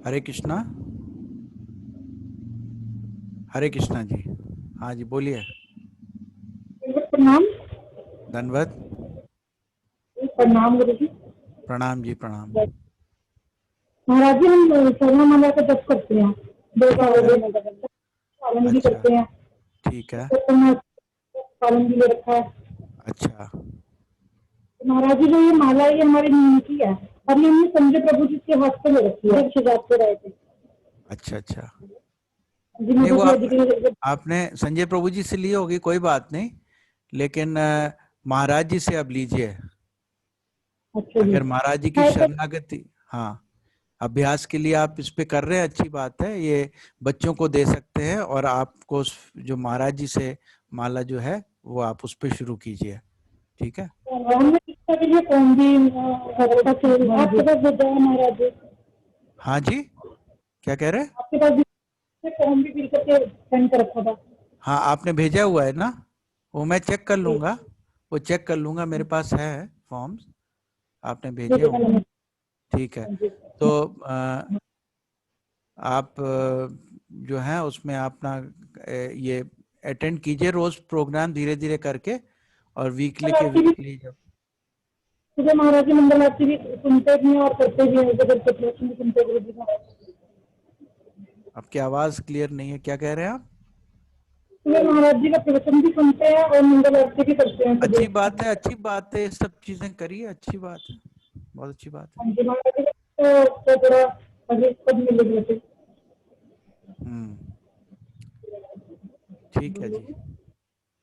हरे कृष्णा। हरे कृष्णा जी, हाँ जी बोलिए। प्रणाम। धन्यवाद। प्रणाम गुरु जी। प्रणाम जी प्रणाम। महाराज जी हम सर्व माला का जप करते हैं, 2 साल पालन भी अच्छा करते हैं, ठीक है। पालन भी ले रखा है। अच्छा महाराज जी जो ये माला है ये हमारी नीम की है और ये हमने संजय प्रभु जी के हाथ पे ले रखी है, शिवरात को रहे थे। अच्छा अच्छा, जी नहीं वो मुझे आपने संजय प्रभु जी से ली होगी, कोई बात नहीं, लेकिन महाराज जी से अब लीजिए। अच्छा जी। अगर महाराज जी की शरणागति, हाँ अभ्यास के लिए आप इस पे कर रहे हैं, अच्छी बात है। ये बच्चों को दे सकते हैं और आपको जो महाराज जी से माला जो है वो आप उस पे शुरू कीजिए, ठीक है। हमने शिक्षा के लिए फॉर्म भी आपके पास भेजा है महाराज जी। हाँ जी, क्या कह रहे हैं? आपके पास फॉर्म भी फिल करके सेंड कर रखा था। हाँ आपने भेजा हुआ है ना, वो मैं चेक कर लूंगा, वो चेक कर लूंगा, मेरे पास है फॉर्म्स, आपने भेजे होंगे, ठीक है। तो आप जो है उसमें अपना ये अटेंड कीजिए रोज प्रोग्राम धीरे धीरे करके, और वीकली के वीकली जब सुबह महाराज जी मंगल आरती भी सुनते भी हैं और करते भी हैं, जब प्रवचन भी सुनते गुरु जी का। आपकी आवाज क्लियर नहीं है, क्या कह रहे हैं आप? सुबह महाराज जी का प्रवचन भी सुनते हैं और मंगल आरती भी करते हैं। अच्छी बात है, अच्छी बात है, सब चीजें करिए, अच्छी बात है, बहुत अच्छी बात है। हाँ जी महाराज जी तो थोड़ा आगे पद मिल गए थे। ठीक है जी,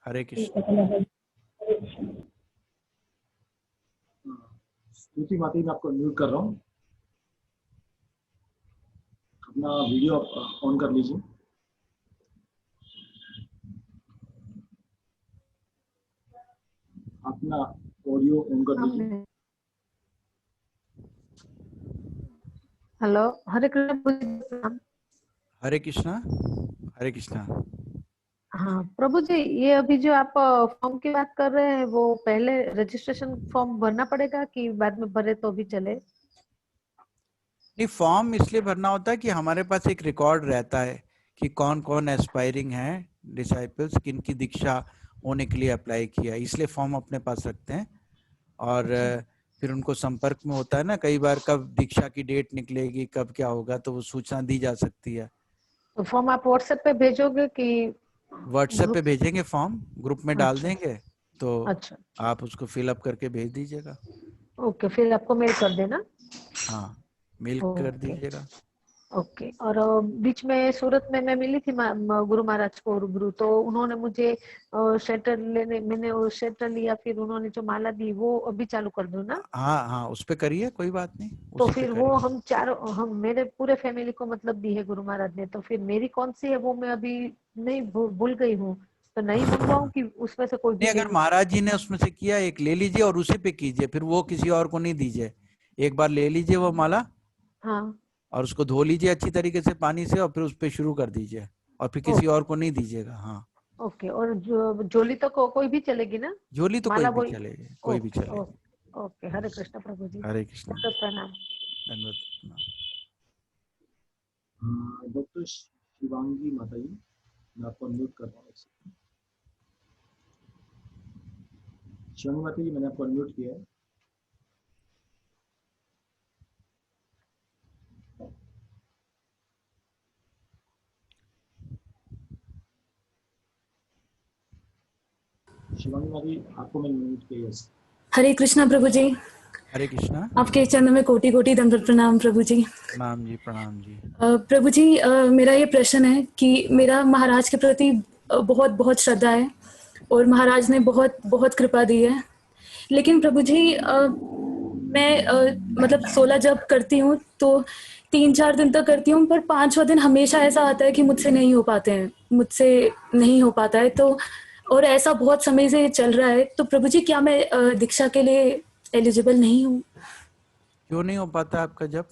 हरे कृष्ण। स्तुति माता जी मैं आपको अनम्यूट कर रहा हूँ, अपना वीडियो ऑन कर लीजिए। अपना ऑडियो ऑन कर लीजिए। हेलो, हरे कृष्ण। हरे कृष्णा। हरे कृष्णा। हाँ प्रभु जी, ये अभी जो आप फॉर्म की बात कर रहे हैं वो पहले रजिस्ट्रेशन फॉर्म भरना पड़ेगा कि बाद में भरे तो भी चले? नहीं, फॉर्म इसलिए भरना होता है कि हमारे पास एक रिकॉर्ड रहता है कि कौन कौन एस्पायरिंग है डिसाइपल्स, किन की दीक्षा होने के लिए अप्लाई किया, इसलिए फॉर्म अपने पास रखते हैं। और फिर उनको संपर्क में होता है ना, कई बार कब दीक्षा की डेट निकलेगी, कब क्या होगा, तो वो सूचना दी जा सकती है। तो फॉर्म आप व्हाट्सएप पे भेजोगे कि? व्हाट्सएप पे भेजेंगे, फॉर्म ग्रुप में डाल देंगे, तो अच्छा आप उसको फिलअप करके भेज दीजिएगा। ओके, फिर आपको मेल कर देना। हाँ मेल कर दीजिएगा। ओके। और बीच में सूरत में मैं मिली थी गुरु महाराज को रूबरू, तो उन्होंने मुझे शेटर लेने, मैंने वो शेटर लिया, फिर उन्होंने जो माला दी वो अभी चालू कर दूं ना? हाँ हाँ उस पे करिए, कोई बात नहीं। तो फिर वो हम चारों, हम मेरे पूरे फैमिली को मतलब दी है गुरु महाराज ने, तो फिर मेरी कौन सी है वो मैं अभी नहीं भूल गई हूँ, तो नहीं मंगवाऊं कि उसमें से कोई भी? नहीं, अगर महाराज जी ने उसमें से किया एक ले लीजिए और उसी पे कीजिए, फिर वो किसी और को नहीं दीजिए। एक बार ले लीजिए वो माला, हाँ, और उसको धो लीजिए अच्छी तरीके से पानी से, और फिर उस पे शुरू कर दीजिए। और फिर किसी और को नहीं दीजिएगा। हाँ, ओके। और जोली तो कोई भी चलेगी ना? झोली तो माला कोई भी वही? चलेगी, कोई भी ओके चलेगी। Okay okay. हरे कृष्ण प्रभु जी। हरे कृष्ण। प्रणाम। धन्यवाद। डॉक्टर शिवांगी माता जी, मैं आपको अनम्यूट कर रहा हूँ। शिवांगी माता जी, मैंने आपको अनम्यूट किया है। शिवांगी माता जी, आपको मैंने अनम्यूट किया है। हरे कृष्णा प्रभु जी। हरे कृष्णा। आपके चरणों में कोटि कोटि दंडवत प्रणाम प्रभु जी। प्रणाम जी, प्रणाम जी। प्रभु जी, मेरा ये प्रश्न है कि मेरा महाराज के प्रति बहुत बहुत श्रद्धा है और महाराज ने बहुत बहुत कृपा दी है। लेकिन प्रभु जी, मैं मतलब 16 जप करती हूँ तो 3-4 दिन तक करती हूँ, पर 5वां दिन हमेशा ऐसा आता है कि मुझसे नहीं हो पाते हैं, मुझसे नहीं हो पाता है। तो और ऐसा बहुत समय से चल रहा है। तो प्रभु जी, क्या मैं दीक्षा के लिए एलिजिबल नहीं हूँ? क्यों नहीं हो पाता आपका जब?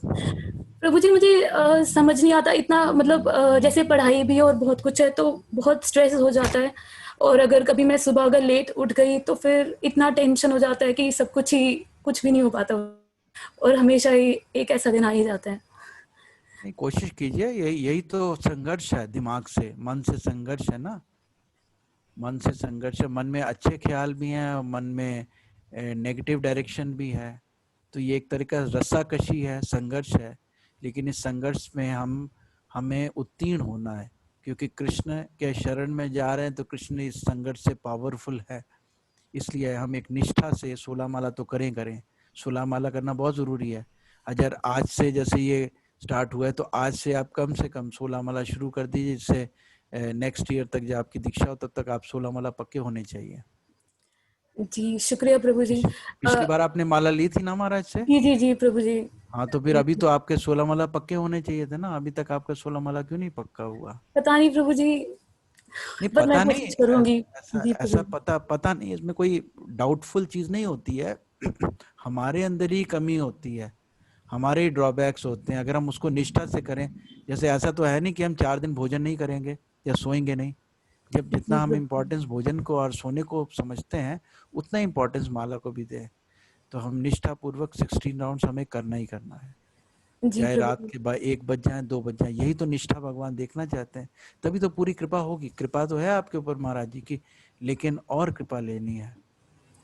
प्रभु जी, मुझे समझ नहीं आता इतना, मतलब जैसे पढ़ाई भी है और बहुत कुछ है तो बहुत स्ट्रेस हो जाता है। और अगर कभी मैं सुबह अगर लेट उठ गई तो फिर इतना टेंशन हो जाता है कि सब कुछ भी नहीं हो पाता और हमेशा ही एक ऐसा दिन आ ही जाता है। नहीं, कोशिश कीजिए। यही तो संघर्ष है, दिमाग से, मन से संघर्ष है ना। मन से संघर्ष है, मन में अच्छे ख्याल भी हैं और मन में नेगेटिव डायरेक्शन भी है। तो ये एक तरह का रस्साकशी है, संघर्ष है। लेकिन इस संघर्ष में हमें उत्तीर्ण होना है, क्योंकि कृष्ण के शरण में जा रहे हैं। तो कृष्ण इस संघर्ष से पावरफुल है। इसलिए हम एक निष्ठा से 16 माला तो करें 16 माला करना बहुत ज़रूरी है। अगर आज से जैसे ये स्टार्ट हुआ है तो आज से आप कम से कम 16 माला शुरू कर दीजिए, जिससे नेक्स्ट ईयर तक जब आपकी दीक्षा हो तब तक आप 16 माला पक्के होने चाहिए। जी शुक्रिया प्रभु जी। पिछली बार आपने माला ली थी ना महाराज से? जी प्रभु जी। हाँ, तो फिर अभी तो आपके 16 माला पक्के होने चाहिए थे ना। अभी तक आपका 16 माला क्यों नहीं पक्का हुआ? पता नहीं प्रभु जी, नहीं पर मैं पता नहीं, कोशिश करूंगी। जी ऐसा पता नहीं। इसमें कोई डाउटफुल चीज नहीं होती है। हमारे अंदर ही कमी होती है, हमारे ही ड्रॉबैक्स होते हैं। अगर हम उसको निष्ठा से करें, जैसे ऐसा तो है नहीं कि हम 4 दिन भोजन नहीं करेंगे या सोएंगे नहीं। जब जितना हम इम्पोर्टेंस भोजन को और सोने को समझते हैं, उतना इम्पोर्टेंस माला को भी दें। तो हम निष्ठा पूर्वक 16 राउंड्स हमें करना ही करना है, चाहे रात के 1 बज जाए 2 बज जाए। यही तो निष्ठा भगवान देखना चाहते हैं। तभी तो पूरी कृपा होगी। कृपा तो है आपके ऊपर महाराज जी की, लेकिन और कृपा लेनी है।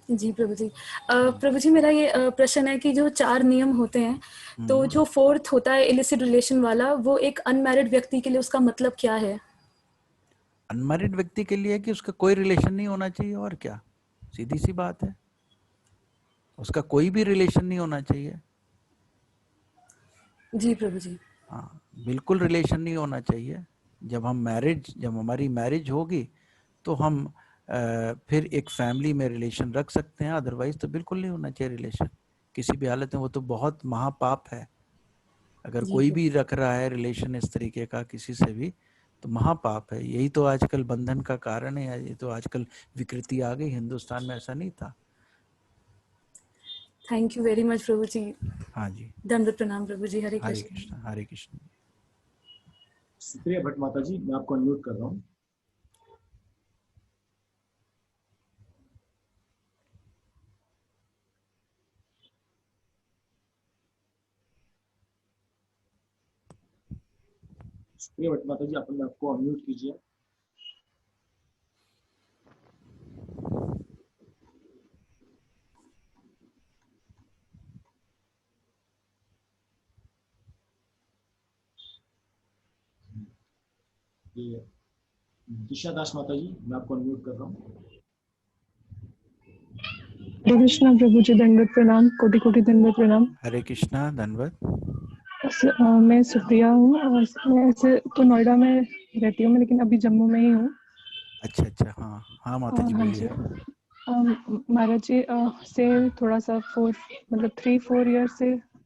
जी प्रभु जी। प्रभु जी, मेरा ये प्रश्न है कि जो 4 नियम होते हैं, तो जो 4th होता है इलिसिट रिलेशन वाला, वो एक अनमैरिड व्यक्ति के लिए उसका मतलब क्या है? अनमैरिड व्यक्ति के लिए कि उसका कोई रिलेशन नहीं होना चाहिए, और क्या, सीधी सी बात है। उसका कोई भी रिलेशन नहीं होना चाहिए। जी प्रभु जी। हाँ, बिल्कुल रिलेशन नहीं होना चाहिए। जब हमारी मैरिज होगी तो हम फिर एक फैमिली में रिलेशन रख सकते हैं। अदरवाइज तो बिल्कुल नहीं होना चाहिए रिलेशन किसी भी हालत में। वो तो बहुत महापाप है। अगर कोई भी रख रहा है रिलेशन इस तरीके का किसी से भी, तो महापाप है। यही तो आजकल बंधन का कारण है। ये तो आजकल विकृति आ गई। हिंदुस्तान में ऐसा नहीं था। थैंक यू वेरी मच प्रभु जी। हाँ जी, दंडवत प्रणाम प्रभु जी। हरे हरे कृष्ण। कृष्ण, हरे कृष्ण। सुप्रिया भट्ट माता जी, मैं आपको अनम्यूट कर रहा हूँ। सुप्रिया भट्ट माता जी, अपने आपको अनम्यूट कीजिए। ये दिशा दास माता जी, मैं आपको अनम्यूट कर रहा हूँ। हरे कृष्णा प्रभु जी, दंडवत प्रणाम, कोटि कोटि दंडवत प्रणाम। हरे कृष्णा, धन्यवाद। मैं सुप्रिया हूँ। मैं ऐसे तो नोएडा में रहती हूँ, लेकिन अभी जम्मू में ही हूँ। अच्छा, हाँ माता जी बोलिए। महाराज जी से थोड़ा सा 3-4 ईयर से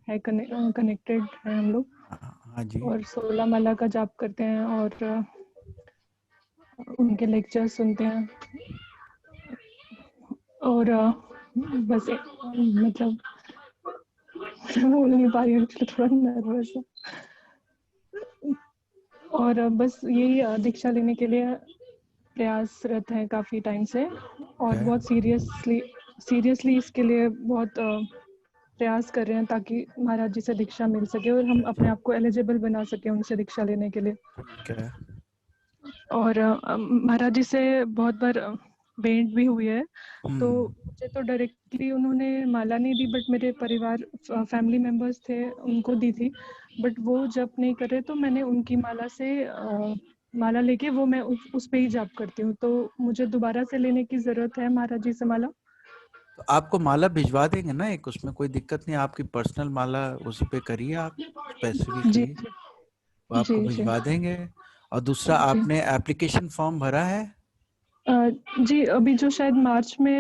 है कनेक्टेड है हम लोग। हाँ जी। और 16 माला का जाप करते हैं और उनके लेक्चर सुनते हैं। और बस मतलब बोल नहीं पा रही हूँ, थोड़ा नर्वस है। और बस यही दीक्षा लेने के लिए प्रयासरत हैं काफ़ी टाइम से, और Okay. बहुत सीरियसली इसके लिए बहुत प्रयास कर रहे हैं ताकि महाराज जी से दीक्षा मिल सके और हम अपने आप को एलिजिबल बना सके उनसे दीक्षा लेने के लिए। ठीक है। और महाराज जी से बहुत बार भेंट भी हुई है, तो मुझे तो डायरेक्टली उन्होंने माला नहीं दी, बट मेरे परिवार फैमिली मेंबर्स थे उनको दी थी, बट वो जप नहीं कर रहे तो मैंने उनकी माला से माला लेके वो मैं उस पे ही जाप करती हूँ। तो मुझे दोबारा से लेने की जरूरत है महाराज जी से माला? तो आपको माला भिजवा देंगे ना एक, उसमें कोई दिक्कत नहीं, आपकी पर्सनल माला उसी पे करिए आप स्पेसिफिकली, वो आपको भिजवा देंगे। और दूसरा, आपने एप्लीकेशन फॉर्म भरा है? जी, अभी जो शायद मार्च में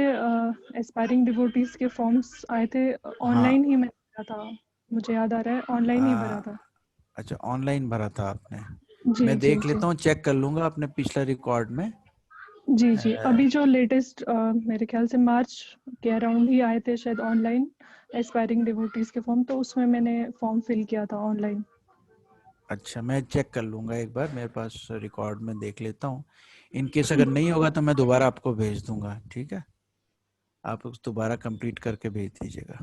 एस्पायरिंग डिवोटीज के फॉर्म्स आए थे, ऑनलाइन ही मैंने भरा था, मुझे याद आ रहा है ऑनलाइन ही भरा था। अच्छा, ऑनलाइन भरा था आपने? जी, मैं जी, देख लेता हूँ, चेक कर लूंगा अपने पिछला रिकॉर्ड में। जी जी, अभी जो लेटेस्ट मेरे ख्याल से मार्च के अराउंड ही आए थे शायद ऑनलाइन एस्पायरिंग डिवोटीज के फॉर्म, तो उसमें मैंने फॉर्म फिल किया था ऑनलाइन। अच्छा, मैं चेक कर लूंगा एक बार, मेरे पास रिकॉर्ड में देख लेता हूँ। इन केस अगर नहीं होगा तो मैं दोबारा आपको भेज दूंगा, ठीक है? आप उस दोबारा कंप्लीट करके भेज दीजिएगा।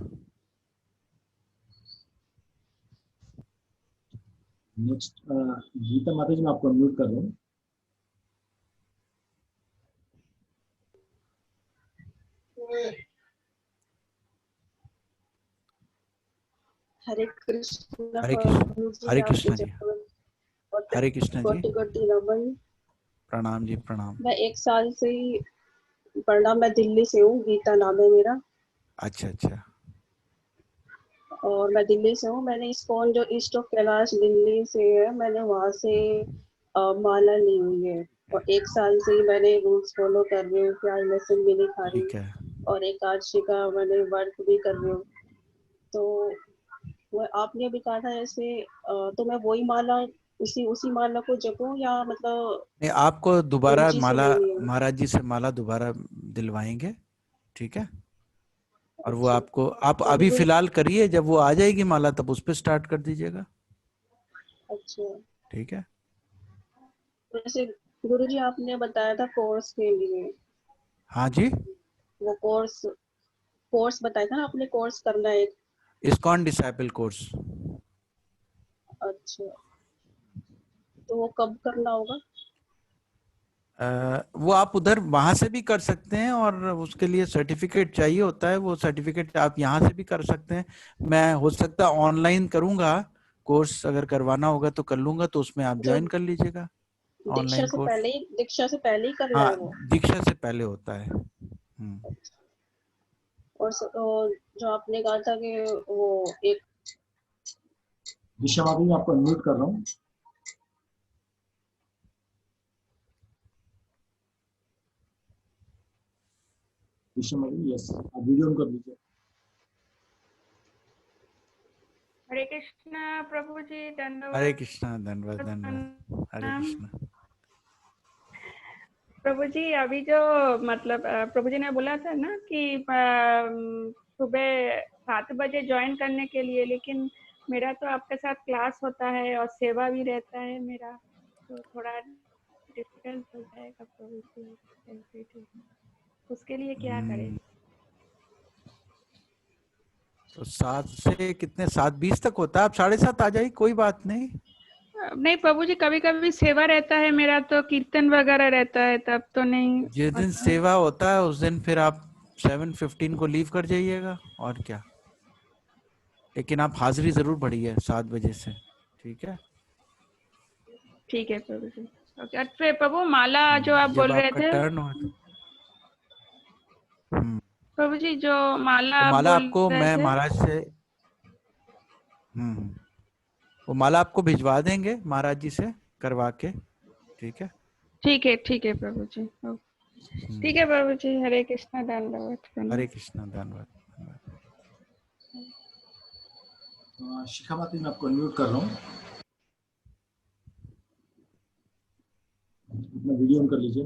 नेक्स्ट गीता माता जी, मैं आपको अनम्यूट कर रहा हूँ। हरे कृष्ण। हरे कृष्ण, हरे कृष्ण जी, हरे कृष्ण जी। कोटि नमन। प्रणाम जी, प्रणाम। मैं 1 साल से ही प्रणाम, मैं दिल्ली से हूँ, गीता नाम है मेरा। अच्छा अच्छा। और मैं दिल्ली से हूँ। मैंने इस्कॉन जो ईस्ट ऑफ कैलाश दिल्ली से है, मैंने वहाँ से माला ली हुई है, और 1 साल से ही मैंने रूल्स फॉलो कर रही हूँ, प्याज लहसुन भी नहीं खा रही ठीक है। और एकादशी का मैंने व्रत भी कर रही हूँ। तो वो आपने भी कहा था ऐसे, तो मैं वही माला उसी माला को जपूं या मतलब नहीं, आपको दोबारा गुरुजी से माला, लेनी है? महाराज जी से माला दोबारा दिलवाएंगे, ठीक है? और वो अच्छा, आपको, आप तो अभी वो फिलहाल करिए, जब वो आ जाएगी माला तब उस पर स्टार्ट कर दीजिएगा, अच्छा। ठीक है? वैसे गुरुजी आपने बताया था कोर्स के लिए, हाँ जी, वो कोर्स बताया था ना आपने, कोर्स करना है एक। ISKCON disciple course. अच्छा, तो वो कब करना होगा? वो आप उधर वहां से भी कर सकते हैं, और उसके लिए सर्टिफिकेट चाहिए होता है, वो सर्टिफिकेट आप यहाँ से भी कर सकते हैं। मैं हो सकता है ऑनलाइन करूंगा कोर्स, अगर करवाना होगा तो कर लूंगा, तो उसमें आप ज्वाइन कर लीजिएगा ऑनलाइन कोर्स। दीक्षा से पहले ही करना हाँ, है वो? दीक्षा से पहले होता है। और जो आपने कहा था कि वो एक दिशा माता जी, आपको अनम्यूट कर रहा हूँ। दिशा माता जी, यस, आप वीडियो ऑन कर लीजिए। हरे कृष्णा प्रभु जी, धन्यवाद। हरे कृष्णा, धन्यवाद धन्यवाद, हरे कृष्णा। प्रभु जी, अभी जो मतलब प्रभु जी ने बोला था ना कि सुबह 7 बजे ज्वाइन करने के लिए, लेकिन मेरा तो आपके साथ क्लास होता है और सेवा भी रहता है मेरा, तो थोड़ा डिफिकल्ट हो जाएगा प्रभु जी, उसके लिए क्या करें? तो 7 से कितने, 7:20 तक होता है, आप 7:30 आ जाइए, कोई बात नहीं। नहीं प्रभु जी, कभी कभी सेवा रहता है मेरा, तो कीर्तन वगैरह रहता है, तब तो नहीं। जिस दिन सेवा होता है उस दिन फिर आप 7:15 को लीव कर जाइएगा, और क्या। लेकिन आप हाजिरी जरूर बढ़िए 7 बजे से, ठीक है? ठीक है प्रभु जी। ओके, फिर प्रभु माला जो आप जब बोल रहे आपका थे टर्न हो। प्रभु जी, जो माला तो आप माला बोल आपको रहे मैं थे, महाराज से, वो माला आपको भिजवा देंगे महाराज जी से करवा के, ठीक है? ठीक है प्रभु जी। ठीक है प्रभु जी, हरे कृष्णा, धन्यवाद। हरे कृष्णा, धन्यवाद। शिखा माता जी, मैं आपको अनम्यूट कर रहा हूँ, अपना वीडियो ऑन कर लीजिए।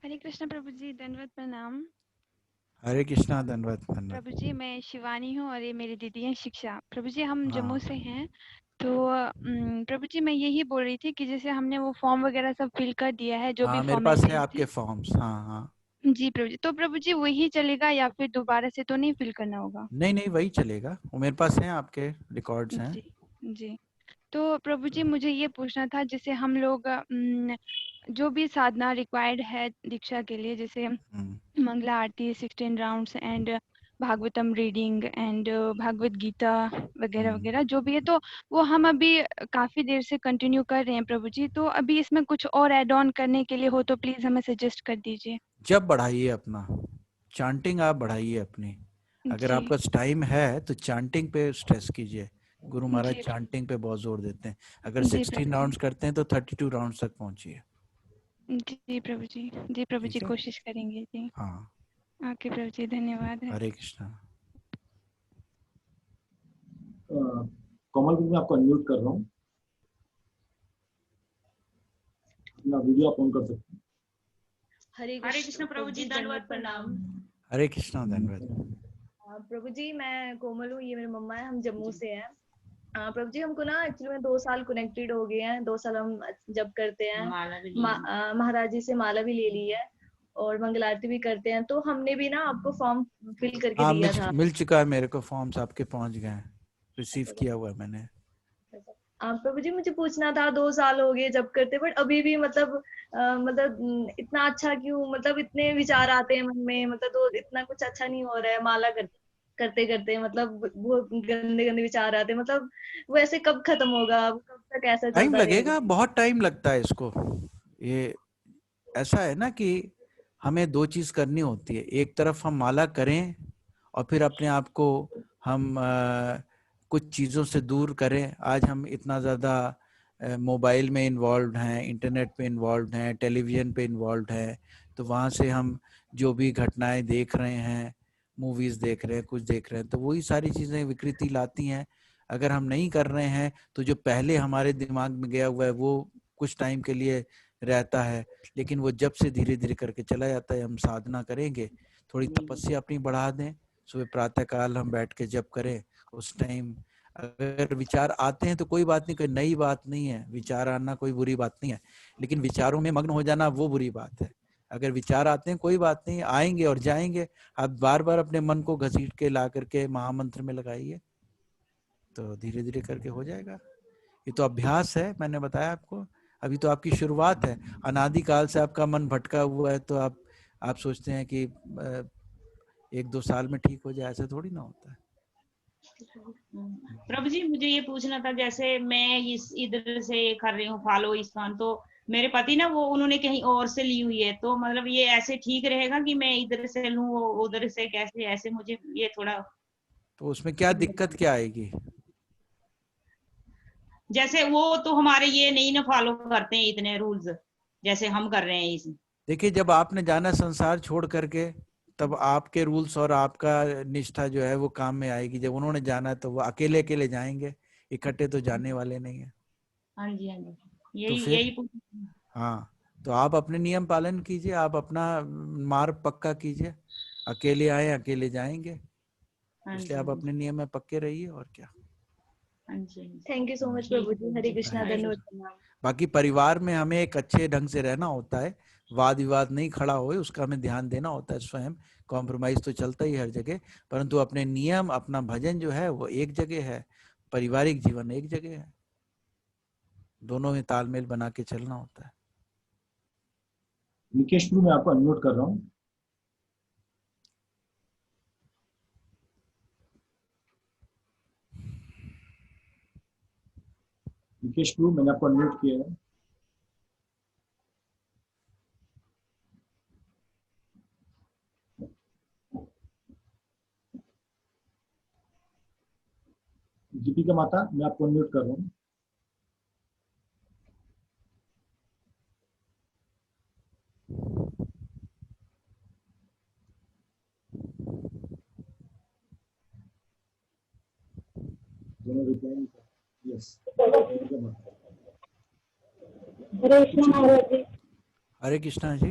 हरे कृष्ण प्रभु जी, धन्यवाद, प्रणाम। हरे कृष्णा, धन्यवाद धन्यवाद। प्रभु जी मैं शिवानी हूँ और ये मेरी दीदी है शिक्षा। प्रभु जी हम हाँ। जम्मू से हैं। तो प्रभु जी मैं यही बोल रही थी कि जैसे हमने वो फॉर्म वगैरह सब फिल कर दिया है, जो भी हाँ, मेरे पास है फॉर्मेलिटीज आपके थी। फॉर्म्स। हाँ हाँ, जी प्रभु जी, तो प्रभु जी वही चलेगा या फिर दोबारा से तो नहीं फिल करना होगा? नहीं नहीं, वही चलेगा, वो मेरे पास हैं, आपके रिकॉर्ड्स हैं। जी जी। तो प्रभु जी मुझे ये पूछना था, जैसे हम लोग जो भी साधना रिक्वायर्ड है दीक्षा के लिए, जैसे Mangala Aarti 16 rounds and Bhagavatam reading and Bhagavad Gita वगैरह वगैरह जो भी है, तो वो हम अभी काफी देर से कंटिन्यू कर रहे हैं प्रभु जी। तो अभी इसमें कुछ और ऐड ऑन करने के लिए हो तो प्लीज हमें सजेस्ट कर दीजिए। जब बढ़ाइए अपना चांटिंग, आप बढ़ाइए अपनी। अगर जी आपका टाइम है तो चांटिंग पे स्ट्रेस कीजिए। गुरु महाराज जी चांटिंग पे बहुत जोर देते हैं। अगर जी 16 प्रभु राउंड्स करते हैं तो 32 राउंड्स तक पहुंचिए। जी प्रभु जी। जी प्रभु जी ठीक है? कोशिश करेंगे जी। हाँ, ओके प्रभु जी, धन्यवाद है। हरे कृष्णा। कोमल, मैं आपको अनम्यूट कर रहा हूँ, अपना वीडियो आप ऑन कर सकते हैं। हरे कृष्ण प्रभु जी, धन्यवाद, प्रणाम। हरे कृष्णा, धन्यवाद। प्रभु जी मैं कोमल हूँ, ये मेरी मम्मा है, हम जम्मू से हैं। प्रभु जी हमको ना एक्चुअली में 2 साल कनेक्टेड हो गए हैं, 2 साल हम जब करते हैं, महाराज जी से माला भी ले ली है और मंगल आरती भी करते हैं। तो हमने भी ना आपको फॉर्म फिल करके हाँ, दिया था। मिल चुका है मेरे को, फॉर्म्स आपके पहुंच गए हैं, रिसीव किया हुआ है मैंने। प्रभु जी मुझे पूछना था, 2 साल हो गए जब करते, बट अभी भी मतलब इतना अच्छा क्यों, मतलब इतने विचार आते हैं मन में, मतलब तो इतना कुछ अच्छा नहीं हो रहा है माला करते करते, मतलब वो गंदे गंदे विचार आते हैं, मतलब वो ऐसे कब खत्म होगा, कब तक ऐसा टाइम चलता रहेगा? लगेगा, बहुत टाइम लगता है इसको। ये ऐसा है ना कि हमें 2 चीज करनी होती है। एक तरफ हम माला करें और फिर अपने आप को हम कुछ चीज़ों से दूर करें। आज हम इतना ज़्यादा मोबाइल में इन्वॉल्व हैं, इंटरनेट पे इन्वॉल्व हैं, टेलीविज़न पे इन्वॉल्व हैं, तो वहाँ से हम जो भी घटनाएं देख रहे हैं, मूवीज़ देख रहे हैं, कुछ देख रहे हैं, तो वही सारी चीज़ें विकृति लाती हैं। अगर हम नहीं कर रहे हैं तो जो पहले हमारे दिमाग में गया हुआ है वो कुछ टाइम के लिए रहता है, लेकिन वो जब से धीरे धीरे करके चला जाता है। हम साधना करेंगे, थोड़ी तपस्या अपनी बढ़ा दें, सुबह प्रातः काल हम बैठ के जप करें। उस टाइम अगर विचार आते हैं तो कोई बात नहीं, कोई नई बात नहीं है, विचार आना कोई बुरी बात नहीं है, लेकिन विचारों में मग्न हो जाना वो बुरी बात है। अगर विचार आते हैं कोई बात नहीं, आएंगे और जाएंगे। आप बार बार अपने मन को घसीट के ला करके महामंत्र में लगाइए, तो धीरे धीरे करके हो जाएगा। ये तो अभ्यास है, मैंने बताया आपको, अभी तो आपकी शुरुआत है। अनादिकाल से आपका मन भटका हुआ है, तो आप सोचते हैं कि 1-2 साल में ठीक हो जाए, ऐसा थोड़ी ना होता है। प्रभु जी मुझे ये पूछना था, जैसे मैं इधर से कर रही हूँ फॉलो इस्कॉन, तो मेरे पति ना वो उन्होंने कहीं और से ली हुई है, तो मतलब ये ऐसे ठीक रहेगा कि मैं इधर से लूं, वो उधर से कैसे, ऐसे मुझे ये थोड़ा। तो उसमें क्या दिक्कत क्या आएगी? जैसे वो तो हमारे ये नहीं ना फॉलो करते हैं इतने रूल्स जैसे हम कर रहे हैं इस। देखिए, जब आपने जाना संसार छोड़ करके, तब आपके रूल्स और आपका निष्ठा जो है वो काम में आएगी। जब उन्होंने जाना है तो वो अकेले अकेले जाएंगे, इकट्ठे तो जाने वाले नहीं है। हाँ जी हाँ जी, तो यही फिर यही हाँ, तो आप अपने नियम पालन कीजिए, आप अपना मार्ग पक्का कीजिए। अकेले आए अकेले जाएंगे, इसलिए आप अपने नियम में पक्के रहिए, और क्या। थैंक यू सो मच प्रभु जी, हरे कृष्णा, धन्यवाद। बाकी परिवार में हमें एक अच्छे ढंग से रहना होता है, वाद विवाद नहीं खड़ा होए, उसका हमें ध्यान देना होता है। स्वयं कॉम्प्रोमाइज तो चलता ही हर जगह, परंतु अपने नियम, अपना भजन जो है वो एक जगह है, पारिवारिक जीवन एक जगह है। दोनों में तालमेल बना के चलना होता है। निकेश प्रभु, मैं आपको अनम्यूट कर रहा हूँ। निकेश प्रभु, मैंने आपको अनम्यूट किया है। दीपिका माता, मैं आपको अनम्यूट कर रहा हूँ। यस, हरे कृष्णा महाराज जी। हरे कृष्णा जी।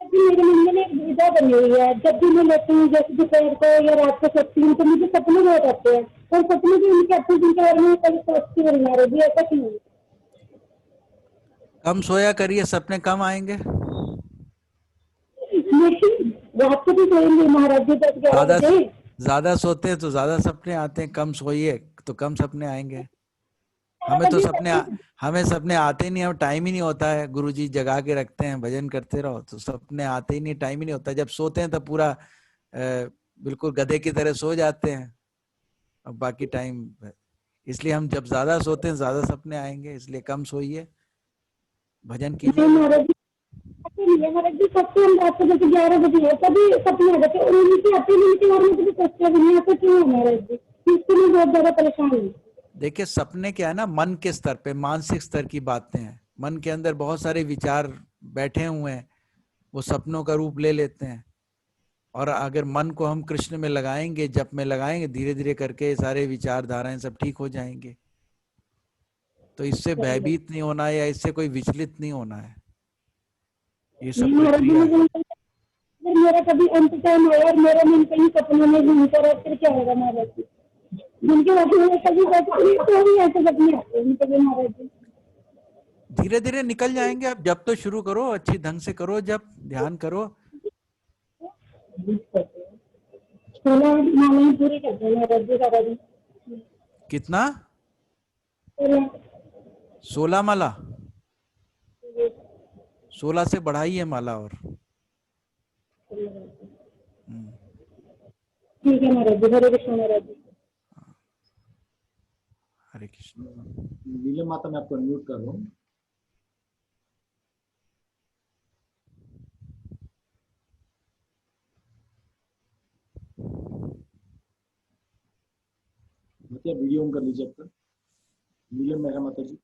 मेरे मन में मैंने एक विधा बनी हुई है, जब भी मैं लेती हूँ जैसे दोपहर को या रात को सोती हूँ तो मुझे सपने बहुत आते हैं, और सपने भी उनके अपने दिन के बारे में कभी सोचती हूँ महाराज जी, ऐसा क्यों? कम सोया करिए, सपने कम आएंगे। रात को भी सोएंगे महाराज जी 10-11 बजे। ज्यादा सोते हैं तो ज्यादा सपने आते हैं, कम सोइए तो कम सपने आएंगे। हमें सपने आते ही नहीं, हमें टाइम ही नहीं होता है। गुरुजी जगा के रखते हैं, भजन करते रहो तो सपने आते ही नहीं, टाइम ही नहीं होता। जब सोते हैं तब पूरा बिल्कुल गधे की तरह सो जाते हैं, और बाकी टाइम, इसलिए हम जब ज्यादा सोते हैं ज्यादा सपने आएंगे, इसलिए कम सोइए, भजन कीजिए। महाराज जी सोचते हम रात को जैसे 11 बजे है तभी सपने आ जाते हैं, और उनकी अपने दिन के बारे में कभी सोचते भी नहीं, ऐसा क्यों है महाराज जी? इसके लिए बहुत ज्यादा परेशान हूँ। देखिए सपने क्या है ना, मन के स्तर पे, मानसिक स्तर की बातें हैं। मन के अंदर बहुत सारे विचार बैठे हुए हैं, वो सपनों का रूप ले लेते हैं। और अगर मन को हम कृष्ण में लगाएंगे, जप में लगाएंगे, धीरे धीरे करके सारे विचारधाराएं सब ठीक हो जाएंगे। तो इससे भयभीत नहीं होना है या इससे कोई विचलित नहीं होना है, ये सब प्रक्रिया है। मेरा कभी अंत टाइम आया और मेरा मन कहीं सपनों में घूमता रहा, फिर क्या होगा महाराज जी? जिनके वजह से कभी तो भी ऐसे सपने आते हैं कभी महाराज जी। धीरे धीरे निकल जाएंगे। आप जब तो शुरू करो, अच्छी ढंग से करो, जब ध्यान करो। 16 मालाएं पूरी करते हैं महाराज जी सारा दिन। कितना? 16 माला? 16 से बढ़ाइए माला और। ठीक है महाराज जी, हरे कृष्ण महाराज जी। हरे कृष्ण। नीलम माता मैं आपको अनम्यूट कर रहा हूँ। वीडियो ऑन कर लीजिए आपका। नीलम मेहरा माता जी।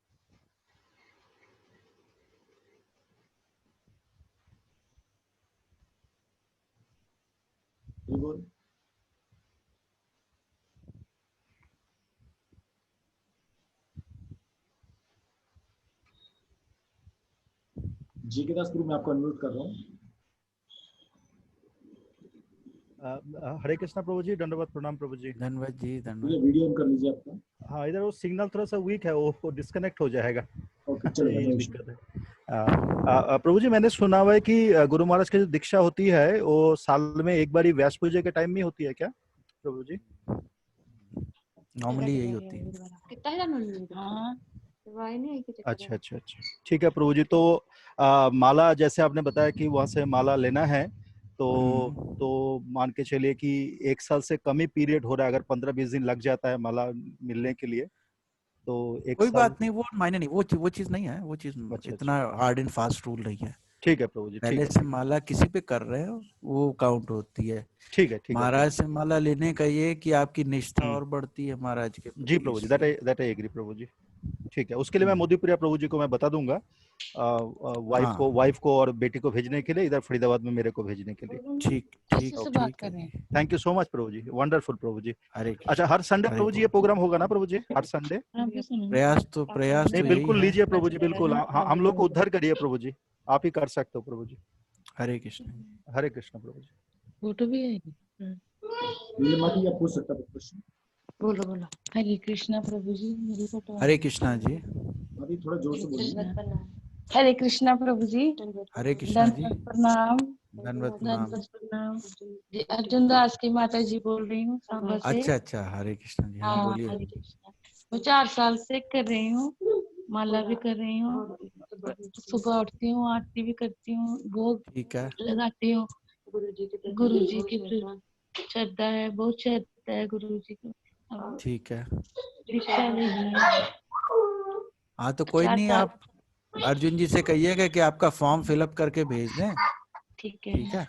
बोल। जी के दास गुरु मैं आपको अनम्यूट कर रहा हूँ। हरे कृष्णा प्रभु जी, दंडवत प्रणाम प्रभु जी। धन्यवाद जी, धन्यवाद। वीडियो ऑन कर लीजिए आपका। हाँ, इधर वो सिग्नल थोड़ा सा वीक है, वो डिस्कनेक्ट हो जाएगा। चलिए दिक्कत है। प्रभु जी मैंने सुना हुआ है कि गुरु महाराज की जो दीक्षा होती है वो साल में एक बार ही व्यास पूजा के टाइम में होती है क्या प्रभु जी? नॉर्मली यही होती है। अच्छा अच्छा अच्छा, ठीक है प्रभु जी। तो माला जैसे आपने बताया कि वहाँ से माला लेना है, तो मान के चलिए कि 1 साल से कम ही पीरियड हो रहा है। अगर 15-20 दिन लग जाता है माला मिलने के लिए तो कोई बात नहीं, वो मायने नहीं, वो चीज नहीं है, वो चीज इतना हार्ड एंड फास्ट रूल नहीं है। ठीक है प्रभु जी। पहले से माला किसी पे कर रहे हो वो काउंट होती है। ठीक है, ठीक है। महाराज से माला लेने का ये कि आपकी निष्ठा और बढ़ती है महाराज के। जी प्रभु जी, दैट आई एग्री प्रभु जी। ठीक है, उसके लिए मैं मोदीप्रिया प्रभु जी को मैं बता दूंगा, वाइफ को और बेटी को भेजने के लिए, इधर फरीदाबाद में मेरे को भेजने के लिए। ठीक थैंक यू सो मच प्रभु जी, वंडरफुल प्रभु जी। अरे अच्छा, हर संडे प्रभु जी ये प्रोग्राम होगा ना प्रभु जी? हर संडे प्रयास तो नहीं, बिल्कुल लीजिए प्रभु जी, बिल्कुल। हम लोग को उद्धार करिए प्रभु जी, आप ही कर सकते हो प्रभु जी। हरे कृष्ण। हरे कृष्ण प्रभु जी। फोटो भी है। ये माती आप पूछ सकता प्रश्न। बोलो बोलो। हरे कृष्णा प्रभु जी, मेरी फोटो। हरे कृष्णा जी। अभी थोड़ा जोर से बोलिए। हरे कृष्णा प्रभु जी। हरे कृष्णा जी। प्रणाम। धन्यवाद प्रणाम जी। अर्जुन दास की माता जी बोल रही हूँ सांबा से। अच्छा अच्छा, हरे कृष्णा जी। हाँ बोलिए। हरे कृष्णा। मैं 4 साल से कर रही हूँ, माला भी कर रही हूँ, सुबह उठती हूँ, आरती भी करती हूँ, भोग लगाती हूँ। गुरु जी की श्रद्धा है, बहुत श्रद्धा है गुरु जी को। ठीक है। दीक्षा नहीं है। हाँ तो कोई नहीं, आप अर्जुन जी से कहिएगा कि आपका फॉर्म फिलअप करके भेज दें। ठीक है। ठीक है।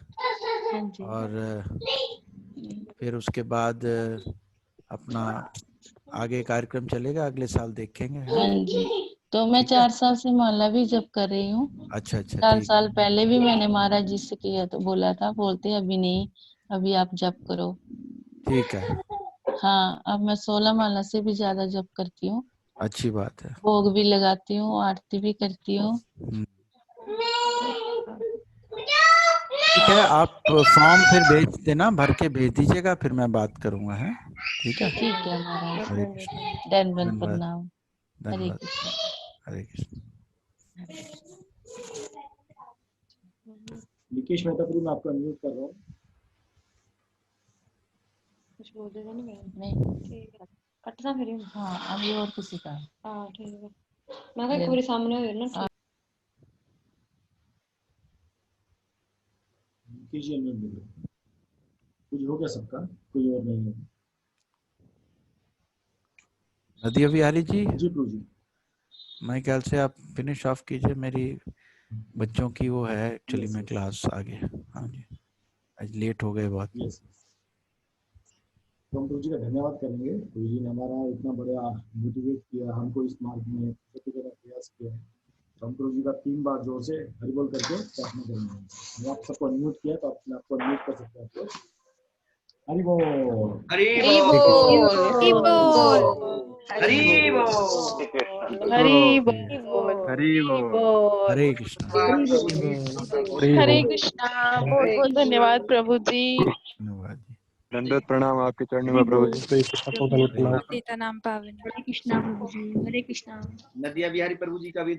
हाँ जी। और फिर उसके बाद अपना आगे कार्यक्रम चलेगा, अगले साल देखेंगे। हाँ जी। तो मैं 4 साल से माला भी जप कर रही हूँ। अच्छा अच्छा। 4 साल पहले भी मैंने महाराज जी से किया तो बोला था, बोलते अभी नहीं, अभी आप जप करो। ठीक है। हाँ, अब मैं 16 माला से भी ज्यादा जप करती हूँ। अच्छी बात है। भोग भी लगाती हूँ, आरती भी करती हूँ। ठीक है, आप फॉर्म फिर भेज देना, भर के भेज दीजिएगा, फिर मैं बात करूंगा, है ठीक है? ठीक है महाराज। हरे कृष्ण। दंडवत धन्यवाद प्रणाम। हरे धन्यवाद। कृष्ण। हरे कृष्ण। निकेश मेहता प्रभु, मैं आपको अनम्यूट कर रहा हूँ। कुछ बोल देगा नहीं कटना फिर। हाँ अभी और किसी का। हाँ ठीक है, मैं कहा एक बार सामने हो ना। निकेश जी अनम्यूट बोलो। कुछ हो गया सबका, कोई और नहीं है? नदिया बिहारी जी, जी प्रभु जी। मैं ख्याल से आप फिनिश ऑफ कीजिए, मेरी बच्चों की वो है एक्चुअली में क्लास आगे। हाँ जी, आज लेट हो गए बहुत। यस, तो हम प्रभु जी का धन्यवाद करेंगे। प्रभु जी ने हमारा इतना बड़ा मोटिवेट किया, हमको इस मार्ग में करने का प्रयास किया। तो हम प्रभु जी का 3 बार जोर से हरि बोल करके प्रार्थना करेंगे। हम आप सबको अनम्यूट किया, तो अपने आपको अनम्यूट कर सकते हैं आप लोग। हरि बोल। हरि हरि बोल। हरि बोल। हरि बोल। हरि बोल। हरि बोल। हरे कृष्ण। हरे कृष्णा। बहुत बहुत धन्यवाद प्रभु जी। धन्यवाद जी। दंडवत प्रणाम आपके चरणों में प्रभु जी। नाम पावन। हरे कृष्णा प्रभु जी, हरे कृष्णा। नदिया बिहारी प्रभु जी का भी